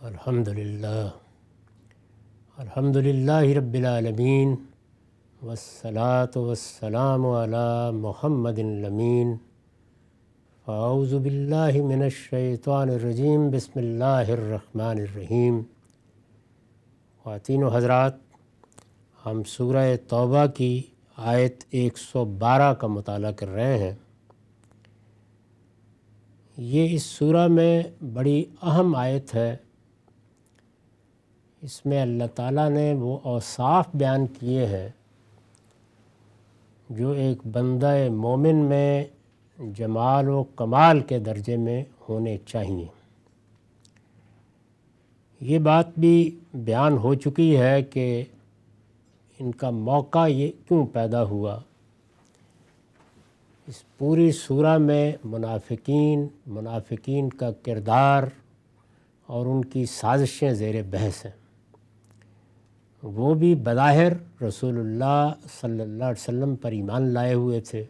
الحمدللہ رب العالمین والصلاة والسلام علی محمد الامین اعوذ باللہ من الشیطان الرجیم بسم اللہ الرحمن الرحیم۔ خواتین و حضرات، ہم سورہ توبہ کی آیت 112 کا مطالعہ کر رہے ہیں۔ یہ اس سورہ میں بڑی اہم آیت ہے۔ اس میں اللہ تعالیٰ نے وہ اوصاف بیان کیے ہیں جو ایک بندہ مومن میں جمال و کمال کے درجے میں ہونے چاہیے۔ یہ بات بھی بیان ہو چکی ہے کہ ان کا موقع یہ کیوں پیدا ہوا۔ اس پوری سورہ میں منافقین کا کردار اور ان کی سازشیں زیر بحث ہیں۔ وہ بھی بظاہر رسول اللہ صلی اللہ علیہ وسلم پر ایمان لائے ہوئے تھے،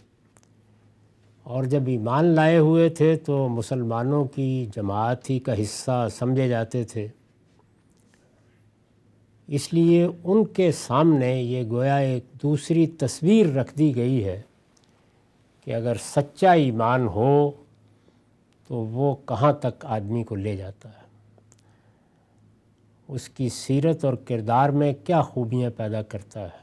اور جب ایمان لائے ہوئے تھے تو مسلمانوں کی جماعت ہی کا حصہ سمجھے جاتے تھے۔ اس لیے ان کے سامنے یہ گویا ایک دوسری تصویر رکھ دی گئی ہے کہ اگر سچا ایمان ہو تو وہ کہاں تک آدمی کو لے جاتا ہے، اس کی سیرت اور کردار میں کیا خوبیاں پیدا کرتا ہے،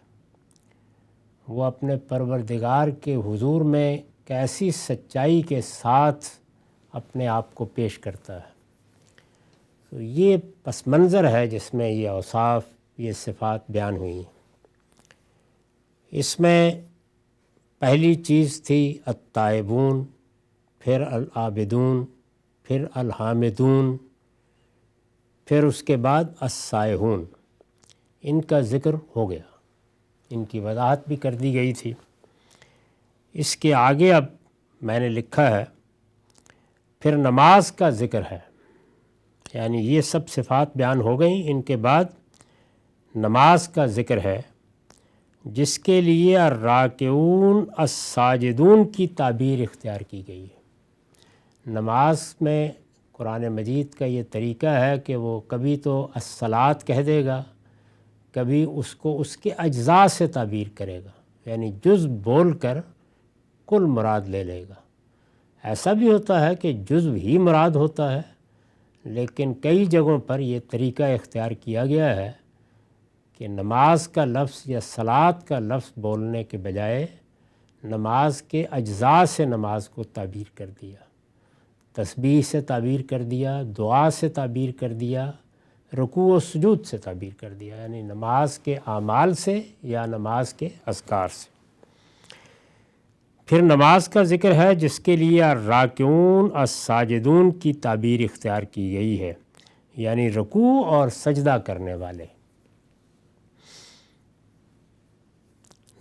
وہ اپنے پروردگار کے حضور میں کیسی سچائی کے ساتھ اپنے آپ کو پیش کرتا ہے۔ تو یہ پس منظر ہے جس میں یہ اوصاف، یہ صفات بیان ہوئی ہیں۔ اس میں پہلی چیز تھی التائبون، پھر العابدون، پھر الحامدون، پھر اس کے بعد السائحون۔ ان کا ذکر ہو گیا، ان کی وضاحت بھی کر دی گئی تھی۔ اس کے آگے اب میں نے لکھا ہے پھر نماز کا ذکر ہے، یعنی یہ سب صفات بیان ہو گئیں، ان کے بعد نماز کا ذکر ہے، جس کے لیے الراکعون الساجدون کی تعبیر اختیار کی گئی ہے۔ نماز میں قرآن مجید کا یہ طریقہ ہے کہ وہ کبھی تو الصلاۃ کہہ دے گا، کبھی اس کو اس کے اجزاء سے تعبیر کرے گا، یعنی جزء بول کر کل مراد لے لے گا۔ ایسا بھی ہوتا ہے کہ جزء ہی مراد ہوتا ہے، لیکن کئی جگہوں پر یہ طریقہ اختیار کیا گیا ہے کہ نماز کا لفظ یا صلاۃ کا لفظ بولنے کے بجائے نماز کے اجزاء سے نماز کو تعبیر کر دیا، تسبیح سے تعبیر کر دیا، دعا سے تعبیر کر دیا، رکوع و سجود سے تعبیر کر دیا، یعنی نماز کے اعمال سے یا نماز کے اذکار سے۔ پھر نماز کا ذکر ہے جس کے لیے الراکعون الساجدون کی تعبیر اختیار کی گئی ہے، یعنی رکوع اور سجدہ کرنے والے۔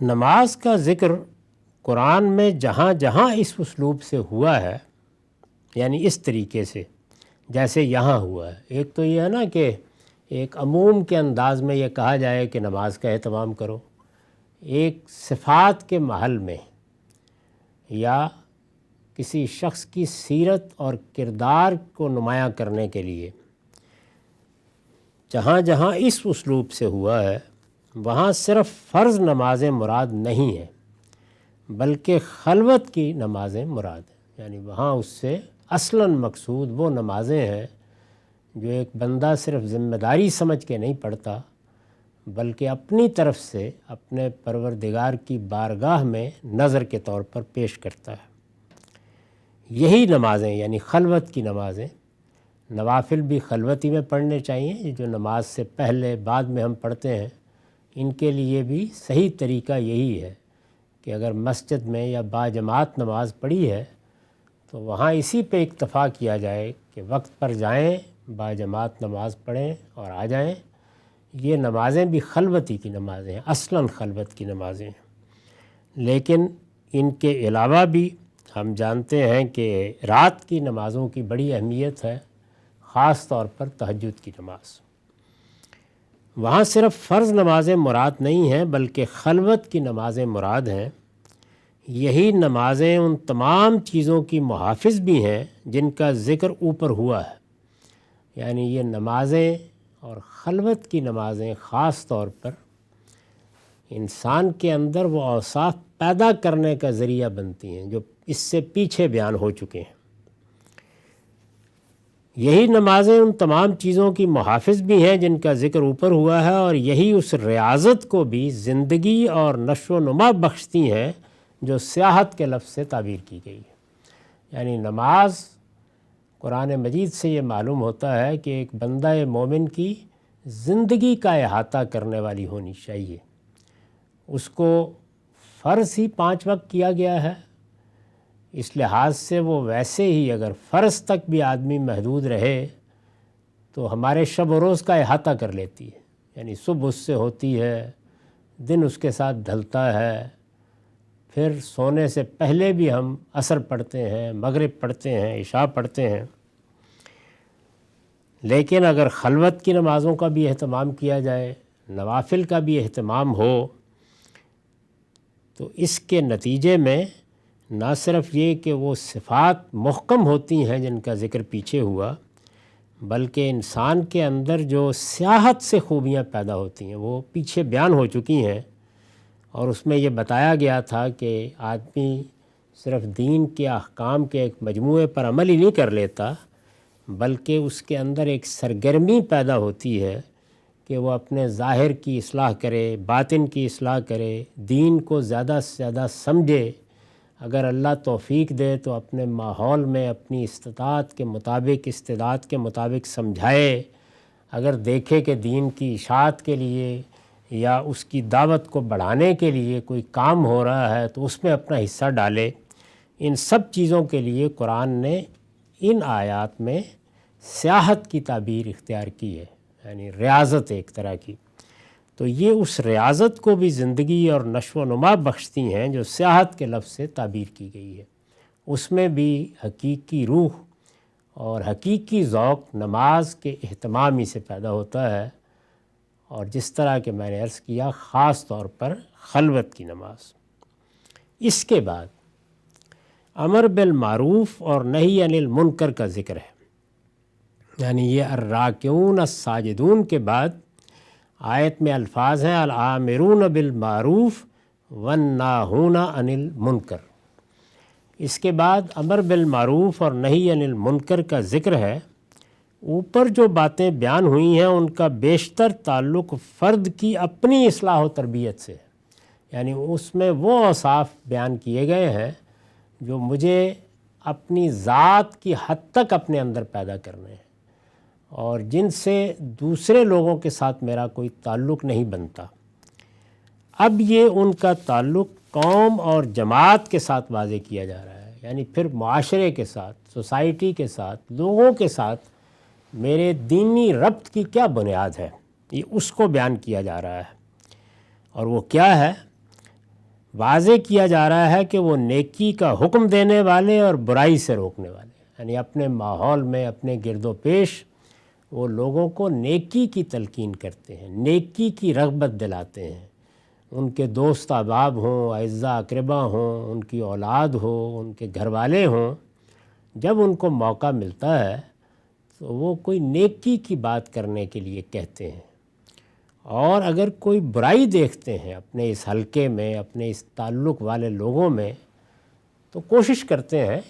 نماز کا ذکر قرآن میں جہاں جہاں اس اسلوب سے ہوا ہے، یعنی اس طریقے سے جیسے یہاں ہوا ہے، ایک تو یہ ہے نا کہ ایک عموم کے انداز میں یہ کہا جائے کہ نماز کا اہتمام کرو، ایک صفات کے محل میں یا کسی شخص کی سیرت اور کردار کو نمایاں کرنے کے لیے جہاں جہاں اس اسلوب سے ہوا ہے وہاں صرف فرض نمازیں مراد نہیں ہیں، بلکہ خلوت کی نمازیں مراد ہیں، یعنی وہاں اس سے اصلاً مقصود وہ نمازیں ہیں جو ایک بندہ صرف ذمہ داری سمجھ کے نہیں پڑھتا، بلکہ اپنی طرف سے اپنے پروردگار کی بارگاہ میں نظر کے طور پر پیش کرتا ہے۔ یہی نمازیں یعنی خلوت کی نمازیں، نوافل بھی خلوتی میں پڑھنے چاہیے، جو نماز سے پہلے بعد میں ہم پڑھتے ہیں، ان کے لیے بھی صحیح طریقہ یہی ہے کہ اگر مسجد میں یا باجماعت نماز پڑھی ہے تو وہاں اسی پہ اکتفا کیا جائے کہ وقت پر جائیں، باجماعت نماز پڑھیں اور آ جائیں۔ یہ نمازیں بھی خلوتی کی نمازیں ہیں، اصلاً خلوت کی نمازیں ہیں، لیکن ان کے علاوہ بھی ہم جانتے ہیں کہ رات کی نمازوں کی بڑی اہمیت ہے، خاص طور پر تہجد کی نماز۔ وہاں صرف فرض نمازیں مراد نہیں ہیں بلکہ خلوت کی نمازیں مراد ہیں۔ یہی نمازیں ان تمام چیزوں کی محافظ بھی ہیں جن کا ذکر اوپر ہوا ہے، یعنی یہ نمازیں اور خلوت کی نمازیں خاص طور پر انسان کے اندر وہ اوصاف پیدا کرنے کا ذریعہ بنتی ہیں جو اس سے پیچھے بیان ہو چکے ہیں۔ یہی نمازیں ان تمام چیزوں کی محافظ بھی ہیں جن کا ذکر اوپر ہوا ہے، اور یہی اس ریاضت کو بھی زندگی اور نشو و نما بخشتی ہیں جو سیاحت کے لفظ سے تعبیر کی گئی ہے۔ یعنی نماز قرآن مجید سے یہ معلوم ہوتا ہے کہ ایک بندہ مومن کی زندگی کا احاطہ کرنے والی ہونی چاہیے۔ اس کو فرض ہی 5 وقت کیا گیا ہے، اس لحاظ سے وہ ویسے ہی اگر فرض تک بھی آدمی محدود رہے تو ہمارے شب و روز کا احاطہ کر لیتی ہے۔ یعنی صبح اس سے ہوتی ہے، دن اس کے ساتھ ڈھلتا ہے، پھر سونے سے پہلے بھی ہم عصر پڑھتے ہیں، مغرب پڑھتے ہیں، عشاء پڑھتے ہیں۔ لیکن اگر خلوت کی نمازوں کا بھی اہتمام کیا جائے، نوافل کا بھی اہتمام ہو، تو اس کے نتیجے میں نہ صرف یہ کہ وہ صفات محکم ہوتی ہیں جن کا ذکر پیچھے ہوا، بلکہ انسان کے اندر جو سیاحت سے خوبیاں پیدا ہوتی ہیں وہ پیچھے بیان ہو چکی ہیں، اور اس میں یہ بتایا گیا تھا کہ آدمی صرف دین کے احکام کے ایک مجموعے پر عمل ہی نہیں کر لیتا، بلکہ اس کے اندر ایک سرگرمی پیدا ہوتی ہے کہ وہ اپنے ظاہر کی اصلاح کرے، باطن کی اصلاح کرے، دین کو زیادہ سے زیادہ سمجھے، اگر اللہ توفیق دے تو اپنے ماحول میں اپنی استطاعت کے مطابق، استعداد کے مطابق سمجھائے، اگر دیکھے کہ دین کی اشاعت کے لیے یا اس کی دعوت کو بڑھانے کے لیے کوئی کام ہو رہا ہے تو اس میں اپنا حصہ ڈالے۔ ان سب چیزوں کے لیے قرآن نے ان آیات میں سیاحت کی تعبیر اختیار کی ہے، یعنی ریاضت ایک طرح کی۔ تو یہ اس ریاضت کو بھی زندگی اور نشو و نما بخشتی ہیں جو سیاحت کے لفظ سے تعبیر کی گئی ہے۔ اس میں بھی حقیقی روح اور حقیقی ذوق نماز کے اہتمام ہی سے پیدا ہوتا ہے، اور جس طرح کہ میں نے عرض کیا خاص طور پر خلوت کی نماز۔ اس کے بعد امر بالمعروف اور نہی عن المنکر کا ذکر ہے، یعنی یہ الراکعون الساجدون کے بعد آیت میں الفاظ ہیں العامرون بالمعروف والناہون عن المنکر۔ اس کے بعد امر بالمعروف اور نہی عن المنکر کا ذکر ہے۔ اوپر جو باتیں بیان ہوئی ہیں ان کا بیشتر تعلق فرد کی اپنی اصلاح و تربیت سے ہے، یعنی اس میں وہ اوصاف بیان کیے گئے ہیں جو مجھے اپنی ذات کی حد تک اپنے اندر پیدا کرنے ہیں، اور جن سے دوسرے لوگوں کے ساتھ میرا کوئی تعلق نہیں بنتا۔ اب یہ ان کا تعلق قوم اور جماعت کے ساتھ واضح کیا جا رہا ہے، یعنی پھر معاشرے کے ساتھ، سوسائٹی کے ساتھ، لوگوں کے ساتھ میرے دینی ربط کی کیا بنیاد ہے، یہ اس کو بیان کیا جا رہا ہے۔ اور وہ کیا ہے؟ واضح کیا جا رہا ہے کہ وہ نیکی کا حکم دینے والے اور برائی سے روکنے والے، یعنی اپنے ماحول میں، اپنے گرد و پیش وہ لوگوں کو نیکی کی تلقین کرتے ہیں، نیکی کی رغبت دلاتے ہیں۔ ان کے دوست احباب ہوں، اعزاء اقربا ہوں، ان کی اولاد ہو، ان کے گھر والے ہوں، جب ان کو موقع ملتا ہے تو وہ کوئی نیکی کی بات کرنے کے لیے کہتے ہیں، اور اگر کوئی برائی دیکھتے ہیں اپنے اس حلقے میں، اپنے اس تعلق والے لوگوں میں، تو کوشش کرتے ہیں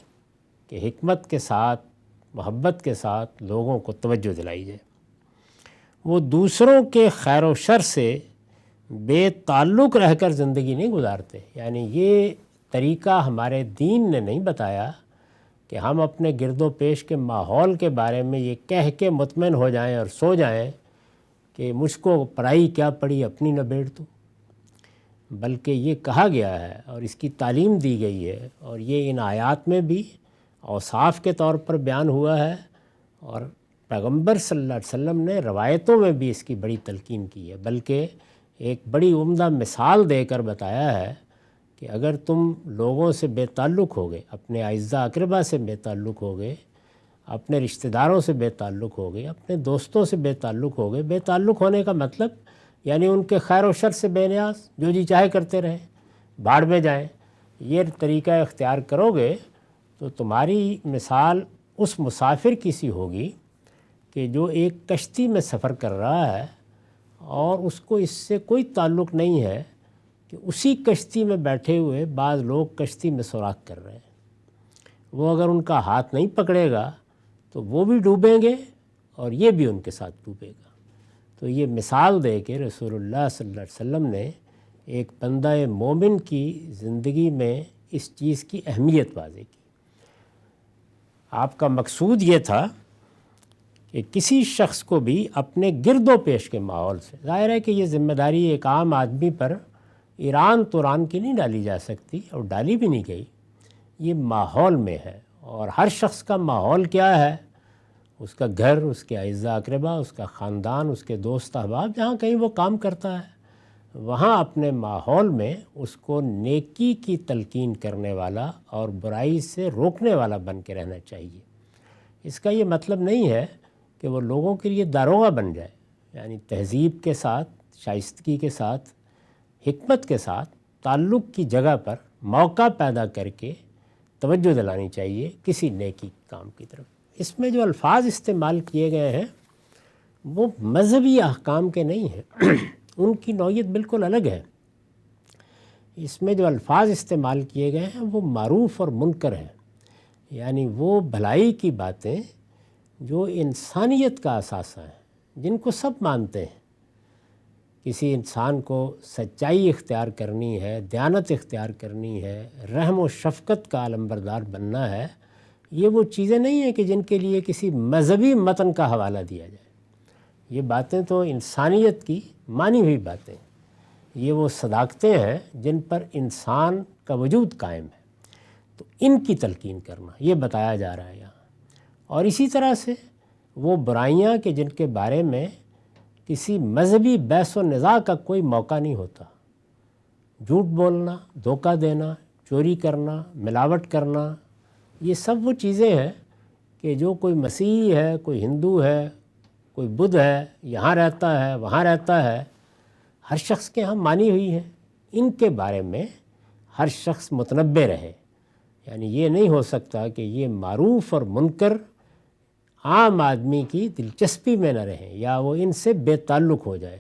کہ حکمت کے ساتھ، محبت کے ساتھ لوگوں کو توجہ دلائی جائے۔ وہ دوسروں کے خیر و شر سے بے تعلق رہ کر زندگی نہیں گزارتے، یعنی یہ طریقہ ہمارے دین نے نہیں بتایا کہ ہم اپنے گرد و پیش کے ماحول کے بارے میں یہ کہہ کے مطمئن ہو جائیں اور سو جائیں کہ مجھ کو پرائی کیا پڑی اپنی نہ بیڑ تو، بلکہ یہ کہا گیا ہے اور اس کی تعلیم دی گئی ہے، اور یہ ان آیات میں بھی اوصاف کے طور پر بیان ہوا ہے، اور پیغمبر صلی اللہ علیہ وسلم نے روایتوں میں بھی اس کی بڑی تلقین کی ہے، بلکہ ایک بڑی عمدہ مثال دے کر بتایا ہے کہ اگر تم لوگوں سے بے تعلق ہو گئے، اپنے اعزاء اقربا سے بے تعلق ہو گئے، اپنے رشتہ داروں سے بے تعلق ہو گئے، اپنے دوستوں سے بے تعلق ہو گئے، بے تعلق ہونے کا مطلب یعنی ان کے خیر و شر سے بے نیاز، جو جی چاہے کرتے رہیں، بھاڑ میں جائیں، یہ طریقہ اختیار کرو گے تو تمہاری مثال اس مسافر کی سی ہوگی کہ جو ایک کشتی میں سفر کر رہا ہے اور اس کو اس سے کوئی تعلق نہیں ہے کہ اسی کشتی میں بیٹھے ہوئے بعض لوگ کشتی میں سوراخ کر رہے ہیں، وہ اگر ان کا ہاتھ نہیں پکڑے گا تو وہ بھی ڈوبیں گے اور یہ بھی ان کے ساتھ ڈوبے گا۔ تو یہ مثال دے کے رسول اللہ صلی اللہ علیہ وسلم نے ایک بندہ مومن کی زندگی میں اس چیز کی اہمیت واضح کی۔ آپ کا مقصود یہ تھا کہ کسی شخص کو بھی اپنے گرد و پیش کے ماحول سے، ظاہر ہے کہ یہ ذمہ داری ایک عام آدمی پر ایران توران کی نہیں ڈالی جا سکتی اور ڈالی بھی نہیں گئی، یہ ماحول میں ہے، اور ہر شخص کا ماحول کیا ہے، اس کا گھر، اس کے اعزاء اقربا، اس کا خاندان، اس کے دوست احباب، جہاں کہیں وہ کام کرتا ہے وہاں اپنے ماحول میں اس کو نیکی کی تلقین کرنے والا اور برائی سے روکنے والا بن کے رہنا چاہیے۔ اس کا یہ مطلب نہیں ہے کہ وہ لوگوں کے لیے داروغہ بن جائے، یعنی تہذیب کے ساتھ، شائستگی کے ساتھ، حکمت کے ساتھ تعلق کی جگہ پر موقع پیدا کر کے توجہ دلانی چاہیے کسی نیکی کام کی طرف۔ اس میں جو الفاظ استعمال کیے گئے ہیں وہ مذہبی احکام کے نہیں ہیں، ان کی نوعیت بالکل الگ ہے۔ اس میں جو الفاظ استعمال کیے گئے ہیں وہ معروف اور منکر ہیں، یعنی وہ بھلائی کی باتیں جو انسانیت کا اثاثہ ہیں، جن کو سب مانتے ہیں۔ کسی انسان کو سچائی اختیار کرنی ہے، دیانت اختیار کرنی ہے، رحم و شفقت کا علمبردار بننا ہے، یہ وہ چیزیں نہیں ہیں کہ جن کے لیے کسی مذہبی متن کا حوالہ دیا جائے۔ یہ باتیں تو انسانیت کی مانی ہوئی باتیں، یہ وہ صداقتیں ہیں جن پر انسان کا وجود قائم ہے، تو ان کی تلقین کرنا یہ بتایا جا رہا ہے یہاں۔ اور اسی طرح سے وہ برائیاں کہ جن کے بارے میں کسی مذہبی بحث و نزاع کا کوئی موقع نہیں ہوتا، جھوٹ بولنا، دھوکہ دینا، چوری کرنا، ملاوٹ کرنا، یہ سب وہ چیزیں ہیں کہ جو کوئی مسیحی ہے، کوئی ہندو ہے، کوئی بدھ ہے، یہاں رہتا ہے، وہاں رہتا ہے، ہر شخص کے ہاں مانی ہوئی ہیں۔ ان کے بارے میں ہر شخص متنبہ رہے، یعنی یہ نہیں ہو سکتا کہ یہ معروف اور منکر عام آدمی کی دلچسپی میں نہ رہیں یا وہ ان سے بے تعلق ہو جائے۔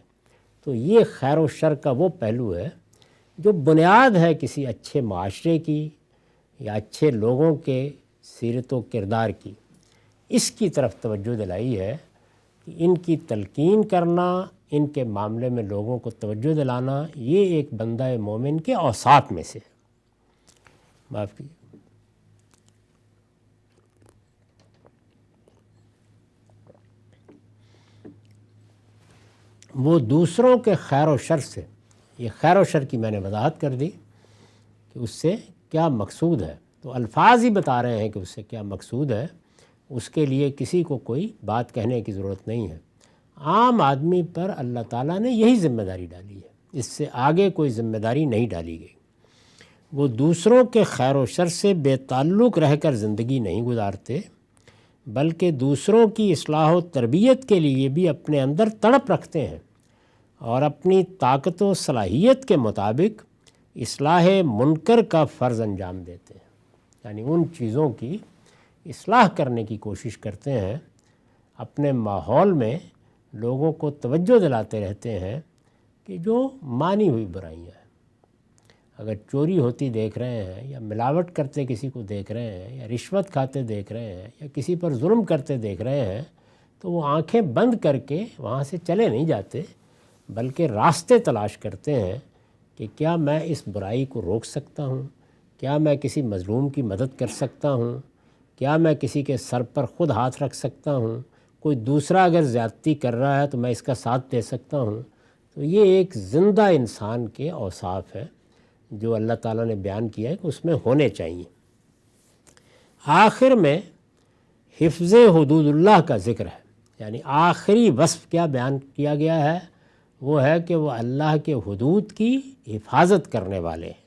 تو یہ خیر و شر کا وہ پہلو ہے جو بنیاد ہے کسی اچھے معاشرے کی یا اچھے لوگوں کے سیرت و کردار کی۔ اس کی طرف توجہ دلائی ہے کہ ان کی تلقین کرنا، ان کے معاملے میں لوگوں کو توجہ دلانا، یہ ایک بندہ مومن کے اوصاف میں سے ہے۔ معاف کیجیے۔ وہ دوسروں کے خیر و شر سے، یہ خیر و شر کی میں نے وضاحت کر دی کہ اس سے کیا مقصود ہے، تو الفاظ ہی بتا رہے ہیں کہ اس سے کیا مقصود ہے، اس کے لیے کسی کو کوئی بات کہنے کی ضرورت نہیں ہے۔ عام آدمی پر اللہ تعالیٰ نے یہی ذمہ داری ڈالی ہے، اس سے آگے کوئی ذمہ داری نہیں ڈالی گئی۔ وہ دوسروں کے خیر و شر سے بے تعلق رہ کر زندگی نہیں گزارتے، بلکہ دوسروں کی اصلاح و تربیت کے لیے بھی اپنے اندر تڑپ رکھتے ہیں اور اپنی طاقت و صلاحیت کے مطابق اصلاح منکر کا فرض انجام دیتے ہیں، یعنی ان چیزوں کی اصلاح کرنے کی کوشش کرتے ہیں، اپنے ماحول میں لوگوں کو توجہ دلاتے رہتے ہیں کہ جو مانی ہوئی برائیاں ہیں۔ اگر چوری ہوتی دیکھ رہے ہیں یا ملاوٹ کرتے کسی کو دیکھ رہے ہیں یا رشوت کھاتے دیکھ رہے ہیں یا کسی پر ظلم کرتے دیکھ رہے ہیں تو وہ آنکھیں بند کر کے وہاں سے چلے نہیں جاتے، بلکہ راستے تلاش کرتے ہیں کہ کیا میں اس برائی کو روک سکتا ہوں، کیا میں کسی مظلوم کی مدد کر سکتا ہوں، کیا میں کسی کے سر پر خود ہاتھ رکھ سکتا ہوں، کوئی دوسرا اگر زیادتی کر رہا ہے تو میں اس کا ساتھ دے سکتا ہوں۔ تو یہ ایک زندہ انسان کے اوصاف ہے جو اللہ تعالیٰ نے بیان کیا ہے کہ اس میں ہونے چاہیے۔ آخر میں حفظ حدود اللہ کا ذکر ہے، یعنی آخری وصف کیا بیان کیا گیا ہے، وہ ہے کہ وہ اللہ کے حدود کی حفاظت کرنے والے ہیں۔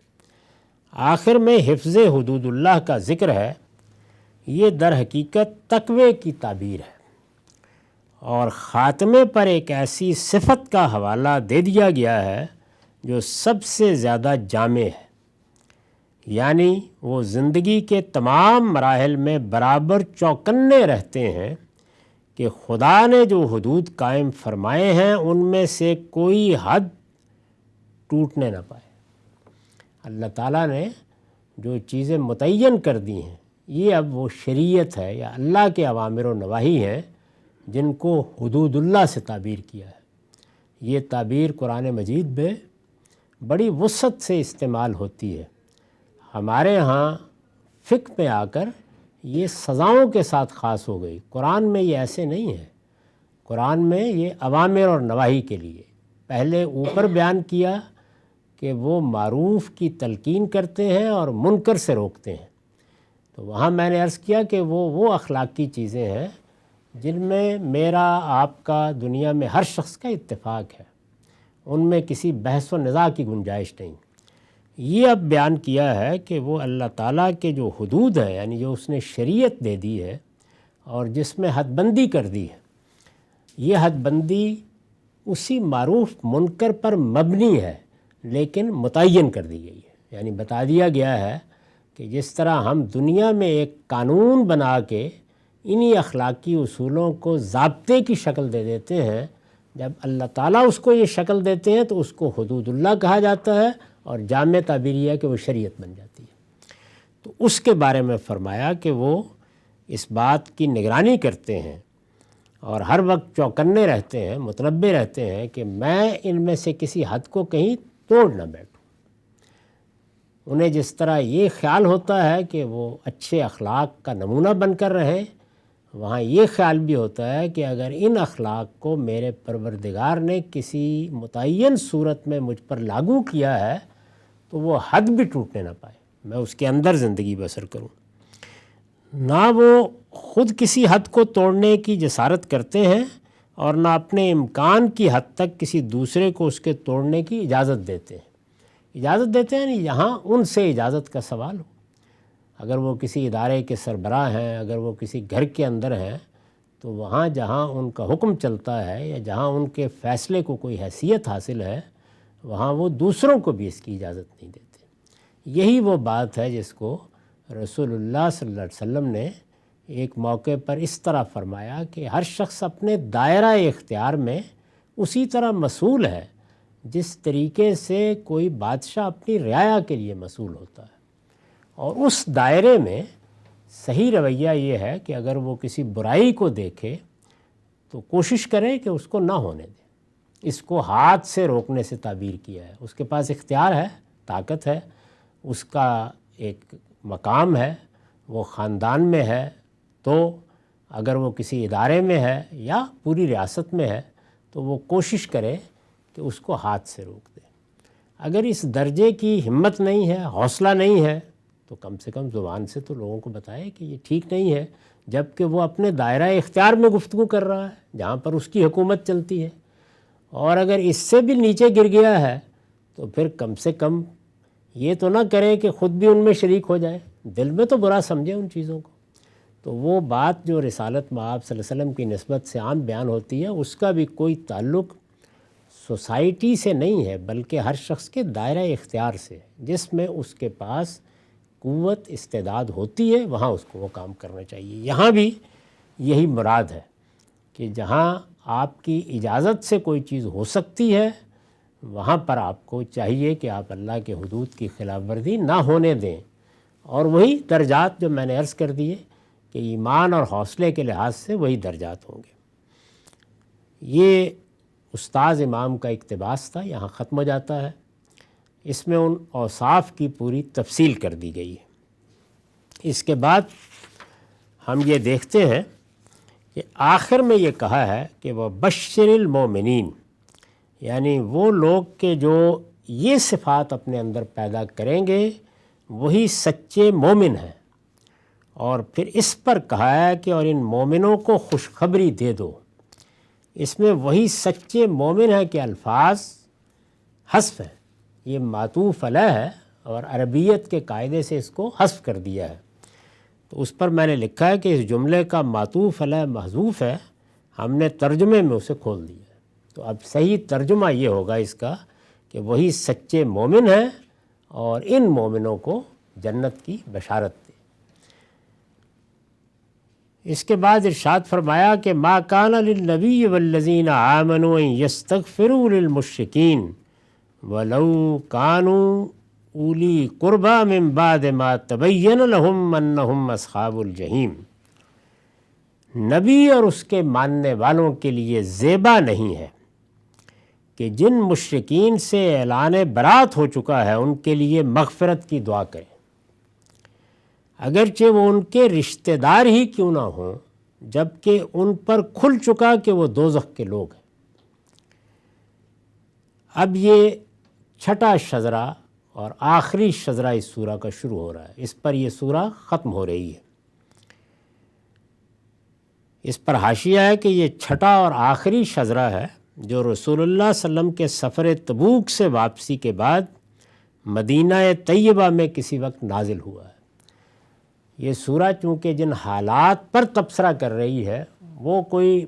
آخر میں حفظ حدود اللہ کا ذکر ہے، یہ در حقیقت تقوی کی تعبیر ہے، اور خاتمے پر ایک ایسی صفت کا حوالہ دے دیا گیا ہے جو سب سے زیادہ جامع ہے، یعنی وہ زندگی کے تمام مراحل میں برابر چوکنے رہتے ہیں کہ خدا نے جو حدود قائم فرمائے ہیں ان میں سے کوئی حد ٹوٹنے نہ پائے۔ اللہ تعالیٰ نے جو چیزیں متعین کر دی ہیں یہ اب وہ شریعت ہے یا اللہ کے اوامر و نواہی ہیں جن کو حدود اللہ سے تعبیر کیا ہے۔ یہ تعبیر قرآن مجید میں بڑی وسعت سے استعمال ہوتی ہے۔ ہمارے ہاں فقہ میں آ کر یہ سزاؤں کے ساتھ خاص ہو گئی، قرآن میں یہ ایسے نہیں ہے۔ قرآن میں یہ اوامر اور نواہی کے لیے پہلے اوپر بیان کیا کہ وہ معروف کی تلقین کرتے ہیں اور منکر سے روکتے ہیں، تو وہاں میں نے عرض کیا کہ وہ اخلاقی چیزیں ہیں جن میں میرا آپ کا دنیا میں ہر شخص کا اتفاق ہے، ان میں کسی بحث و نزاع کی گنجائش نہیں۔ یہ اب بیان کیا ہے کہ وہ اللہ تعالیٰ کے جو حدود ہیں، یعنی جو اس نے شریعت دے دی ہے اور جس میں حد بندی کر دی ہے، یہ حد بندی اسی معروف منکر پر مبنی ہے لیکن متعین کر دی گئی ہے۔ یعنی بتا دیا گیا ہے کہ جس طرح ہم دنیا میں ایک قانون بنا کے انہی اخلاقی اصولوں کو ضابطے کی شکل دے دیتے ہیں، جب اللہ تعالیٰ اس کو یہ شکل دیتے ہیں تو اس کو حدود اللہ کہا جاتا ہے اور جامع تعبیر یہ ہے کہ وہ شریعت بن جاتی ہے۔ تو اس کے بارے میں فرمایا کہ وہ اس بات کی نگرانی کرتے ہیں اور ہر وقت چوکنے رہتے ہیں، متنبہ رہتے ہیں کہ میں ان میں سے کسی حد کو کہیں توڑ نہ بیٹھوں۔ انہیں جس طرح یہ خیال ہوتا ہے کہ وہ اچھے اخلاق کا نمونہ بن کر رہیں، وہاں یہ خیال بھی ہوتا ہے کہ اگر ان اخلاق کو میرے پروردگار نے کسی متعین صورت میں مجھ پر لاگو کیا ہے تو وہ حد بھی ٹوٹنے نہ پائے، میں اس کے اندر زندگی بسر کروں۔ نہ وہ خود کسی حد کو توڑنے کی جسارت کرتے ہیں اور نہ اپنے امکان کی حد تک کسی دوسرے کو اس کے توڑنے کی اجازت دیتے ہیں۔ اجازت دیتے ہیں یعنی یہاں ان سے اجازت کا سوال ہو۔ اگر وہ کسی ادارے کے سربراہ ہیں، اگر وہ کسی گھر کے اندر ہیں، تو وہاں جہاں ان کا حکم چلتا ہے یا جہاں ان کے فیصلے کو کوئی حیثیت حاصل ہے، وہاں وہ دوسروں کو بھی اس کی اجازت نہیں دیتے۔ یہی وہ بات ہے جس کو رسول اللہ صلی اللہ علیہ وسلم نے ایک موقع پر اس طرح فرمایا کہ ہر شخص اپنے دائرہ اختیار میں اسی طرح مسئول ہے جس طریقے سے کوئی بادشاہ اپنی رعایا کے لیے مسئول ہوتا ہے، اور اس دائرے میں صحیح رویہ یہ ہے کہ اگر وہ کسی برائی کو دیکھے تو کوشش کرے کہ اس کو نہ ہونے دے۔ اس کو ہاتھ سے روکنے سے تعبیر کیا ہے۔ اس کے پاس اختیار ہے، طاقت ہے، اس کا ایک مقام ہے، وہ خاندان میں ہے، تو اگر وہ کسی ادارے میں ہے یا پوری ریاست میں ہے تو وہ کوشش کرے کہ اس کو ہاتھ سے روک دے۔ اگر اس درجے کی ہمت نہیں ہے، حوصلہ نہیں ہے، تو کم سے کم زبان سے تو لوگوں کو بتائے کہ یہ ٹھیک نہیں ہے، جب کہ وہ اپنے دائرہ اختیار میں گفتگو کر رہا ہے جہاں پر اس کی حکومت چلتی ہے۔ اور اگر اس سے بھی نیچے گر گیا ہے تو پھر کم سے کم یہ تو نہ کرے کہ خود بھی ان میں شریک ہو جائے، دل میں تو برا سمجھے ان چیزوں کو۔ تو وہ بات جو رسالت مآب صلی اللہ علیہ وسلم کی نسبت سے عام بیان ہوتی ہے، اس کا بھی کوئی تعلق سوسائٹی سے نہیں ہے بلکہ ہر شخص کے دائرہ اختیار سے، جس میں اس کے پاس قوت استعداد ہوتی ہے وہاں اس کو وہ کام کرنا چاہیے۔ یہاں بھی یہی مراد ہے کہ جہاں آپ کی اجازت سے کوئی چیز ہو سکتی ہے وہاں پر آپ کو چاہیے کہ آپ اللہ کے حدود کی خلاف ورزی نہ ہونے دیں۔ اور وہی درجات جو میں نے عرض کر دیے کہ ایمان اور حوصلے کے لحاظ سے وہی درجات ہوں گے۔ یہ استاذ امام کا اقتباس تھا، یہاں ختم ہو جاتا ہے۔ اس میں ان اوصاف کی پوری تفصیل کر دی گئی ہے۔ اس کے بعد ہم یہ دیکھتے ہیں کہ آخر میں یہ کہا ہے کہ وہ بشر المومنین، یعنی وہ لوگ کہ جو یہ صفات اپنے اندر پیدا کریں گے وہی سچے مومن ہیں۔ اور پھر اس پر کہا ہے کہ اور ان مومنوں کو خوشخبری دے دو۔ اس میں وہی سچے مومن ہیں کہ الفاظ حذف ہیں، یہ معطوف علیہ ہے اور عربیت کے قاعدے سے اس کو حذف کر دیا ہے۔ تو اس پر میں نے لکھا ہے کہ اس جملے کا معطوف علیہ محذوف ہے، ہم نے ترجمے میں اسے کھول دیا ہے۔ تو اب صحیح ترجمہ یہ ہوگا اس کا کہ وہی سچے مومن ہیں اور ان مومنوں کو جنت کی بشارت دے۔ اس کے بعد ارشاد فرمایا کہ ما کان للنبی والذین آمنوا ان یستغفروا للمشرکین ولو کانوا اولی قربا من بعد ما تبین لهم انہم اصحاب الجحیم، نبی اور اس کے ماننے والوں کے لیے زیبا نہیں ہے کہ جن مشرکین سے اعلان برات ہو چکا ہے ان کے لیے مغفرت کی دعا کریں، اگرچہ وہ ان کے رشتہ دار ہی کیوں نہ ہوں، جبکہ ان پر کھل چکا کہ وہ دوزخ کے لوگ ہیں۔ اب یہ چھٹا شجرہ اور آخری شجرہ اس سورہ کا شروع ہو رہا ہے، اس پر یہ سورہ ختم ہو رہی ہے۔ اس پر حاشیہ ہے کہ یہ چھٹا اور آخری شجرہ ہے جو رسول اللہ صلی اللہ علیہ وسلم کے سفر تبوک سے واپسی کے بعد مدینہ طیبہ میں کسی وقت نازل ہوا ہے۔ یہ سورہ چونکہ جن حالات پر تبصرہ کر رہی ہے وہ کوئی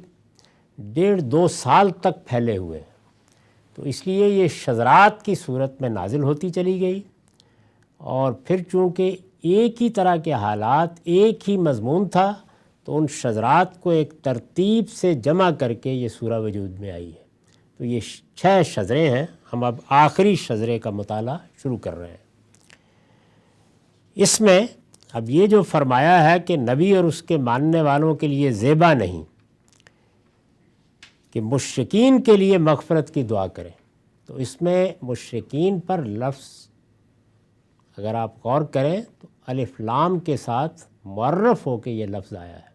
1.5-2 سال تک پھیلے ہوئے ہیں، تو اس لیے یہ شجرات کی صورت میں نازل ہوتی چلی گئی، اور پھر چونکہ ایک ہی طرح کے حالات، ایک ہی مضمون تھا، تو ان شجرات کو ایک ترتیب سے جمع کر کے یہ سورہ وجود میں آئی ہے۔ تو یہ 6 شجرے ہیں، ہم اب آخری شجرے کا مطالعہ شروع کر رہے ہیں۔ اس میں اب یہ جو فرمایا ہے کہ نبی اور اس کے ماننے والوں کے لیے زیبا نہیں کہ مشرکین کے لیے مغفرت کی دعا کریں، تو اس میں مشرکین پر لفظ اگر آپ غور کریں تو الف لام کے ساتھ معرف ہو کے یہ لفظ آیا ہے،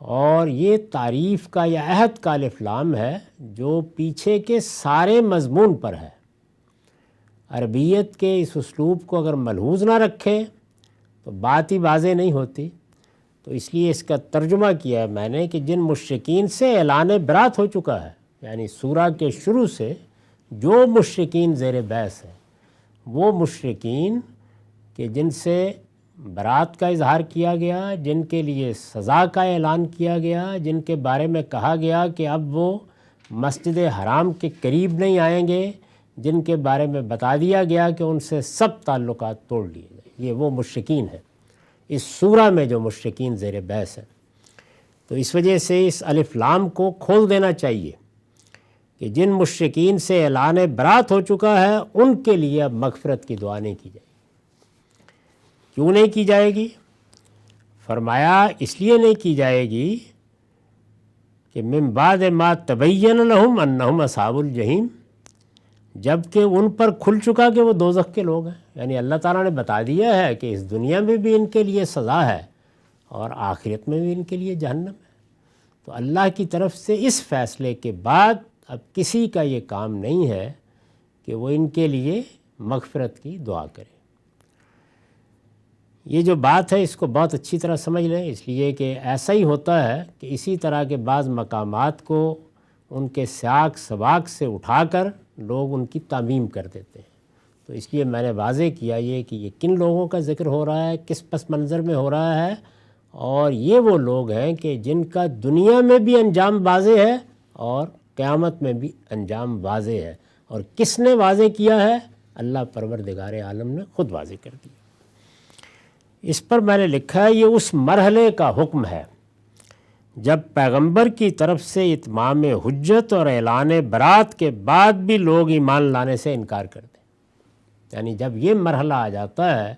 اور یہ تعریف کا یا عہد کا الف لام ہے جو پیچھے کے سارے مضمون پر ہے۔ عربیت کے اس اسلوب کو اگر ملحوظ نہ رکھیں تو بات ہی واضح نہیں ہوتی، تو اس لیے اس کا ترجمہ کیا ہے میں نے کہ جن مشرکین سے اعلان برات ہو چکا ہے، یعنی سورہ کے شروع سے جو مشرکین زیر بحث ہیں، وہ مشرکین کہ جن سے برات کا اظہار کیا گیا، جن کے لیے سزا کا اعلان کیا گیا، جن کے بارے میں کہا گیا کہ اب وہ مسجد حرام کے قریب نہیں آئیں گے، جن کے بارے میں بتا دیا گیا کہ ان سے سب تعلقات توڑ لیے گئے، یہ وہ مشرکین ہیں اس سورہ میں جو مشرکین زیر بحث ہیں۔ تو اس وجہ سے اس الف لام کو کھول دینا چاہیے کہ جن مشرکین سے اعلان برات ہو چکا ہے ان کے لیے اب مغفرت کی دعا نہیں کی جائے گی۔ کیوں نہیں کی جائے گی؟ فرمایا اس لیے نہیں کی جائے گی کہ من بعد ما تبین لہم انہم اصحاب الجحیم، جب کہ ان پر کھل چکا کہ وہ دوزخ کے لوگ ہیں، یعنی اللہ تعالیٰ نے بتا دیا ہے کہ اس دنیا میں بھی ان کے لیے سزا ہے اور آخرت میں بھی ان کے لیے جہنم ہے۔ تو اللہ کی طرف سے اس فیصلے کے بعد اب کسی کا یہ کام نہیں ہے کہ وہ ان کے لیے مغفرت کی دعا کرے۔ یہ جو بات ہے اس کو بہت اچھی طرح سمجھ لیں، اس لیے کہ ایسا ہی ہوتا ہے کہ اسی طرح کے بعض مقامات کو ان کے سیاق سباق سے اٹھا کر لوگ ان کی تعمیم کر دیتے ہیں۔ تو اس لیے میں نے واضح کیا یہ کہ یہ کن لوگوں کا ذکر ہو رہا ہے، کس پس منظر میں ہو رہا ہے، اور یہ وہ لوگ ہیں کہ جن کا دنیا میں بھی انجام واضح ہے اور قیامت میں بھی انجام واضح ہے، اور کس نے واضح کیا ہے؟ اللہ پروردگار عالم نے خود واضح کر دیا۔ اس پر میں نے لکھا ہے یہ اس مرحلے کا حکم ہے جب پیغمبر کی طرف سے اتمام حجت اور اعلان برات کے بعد بھی لوگ ایمان لانے سے انکار کرتے ہیں۔ یعنی جب یہ مرحلہ آ جاتا ہے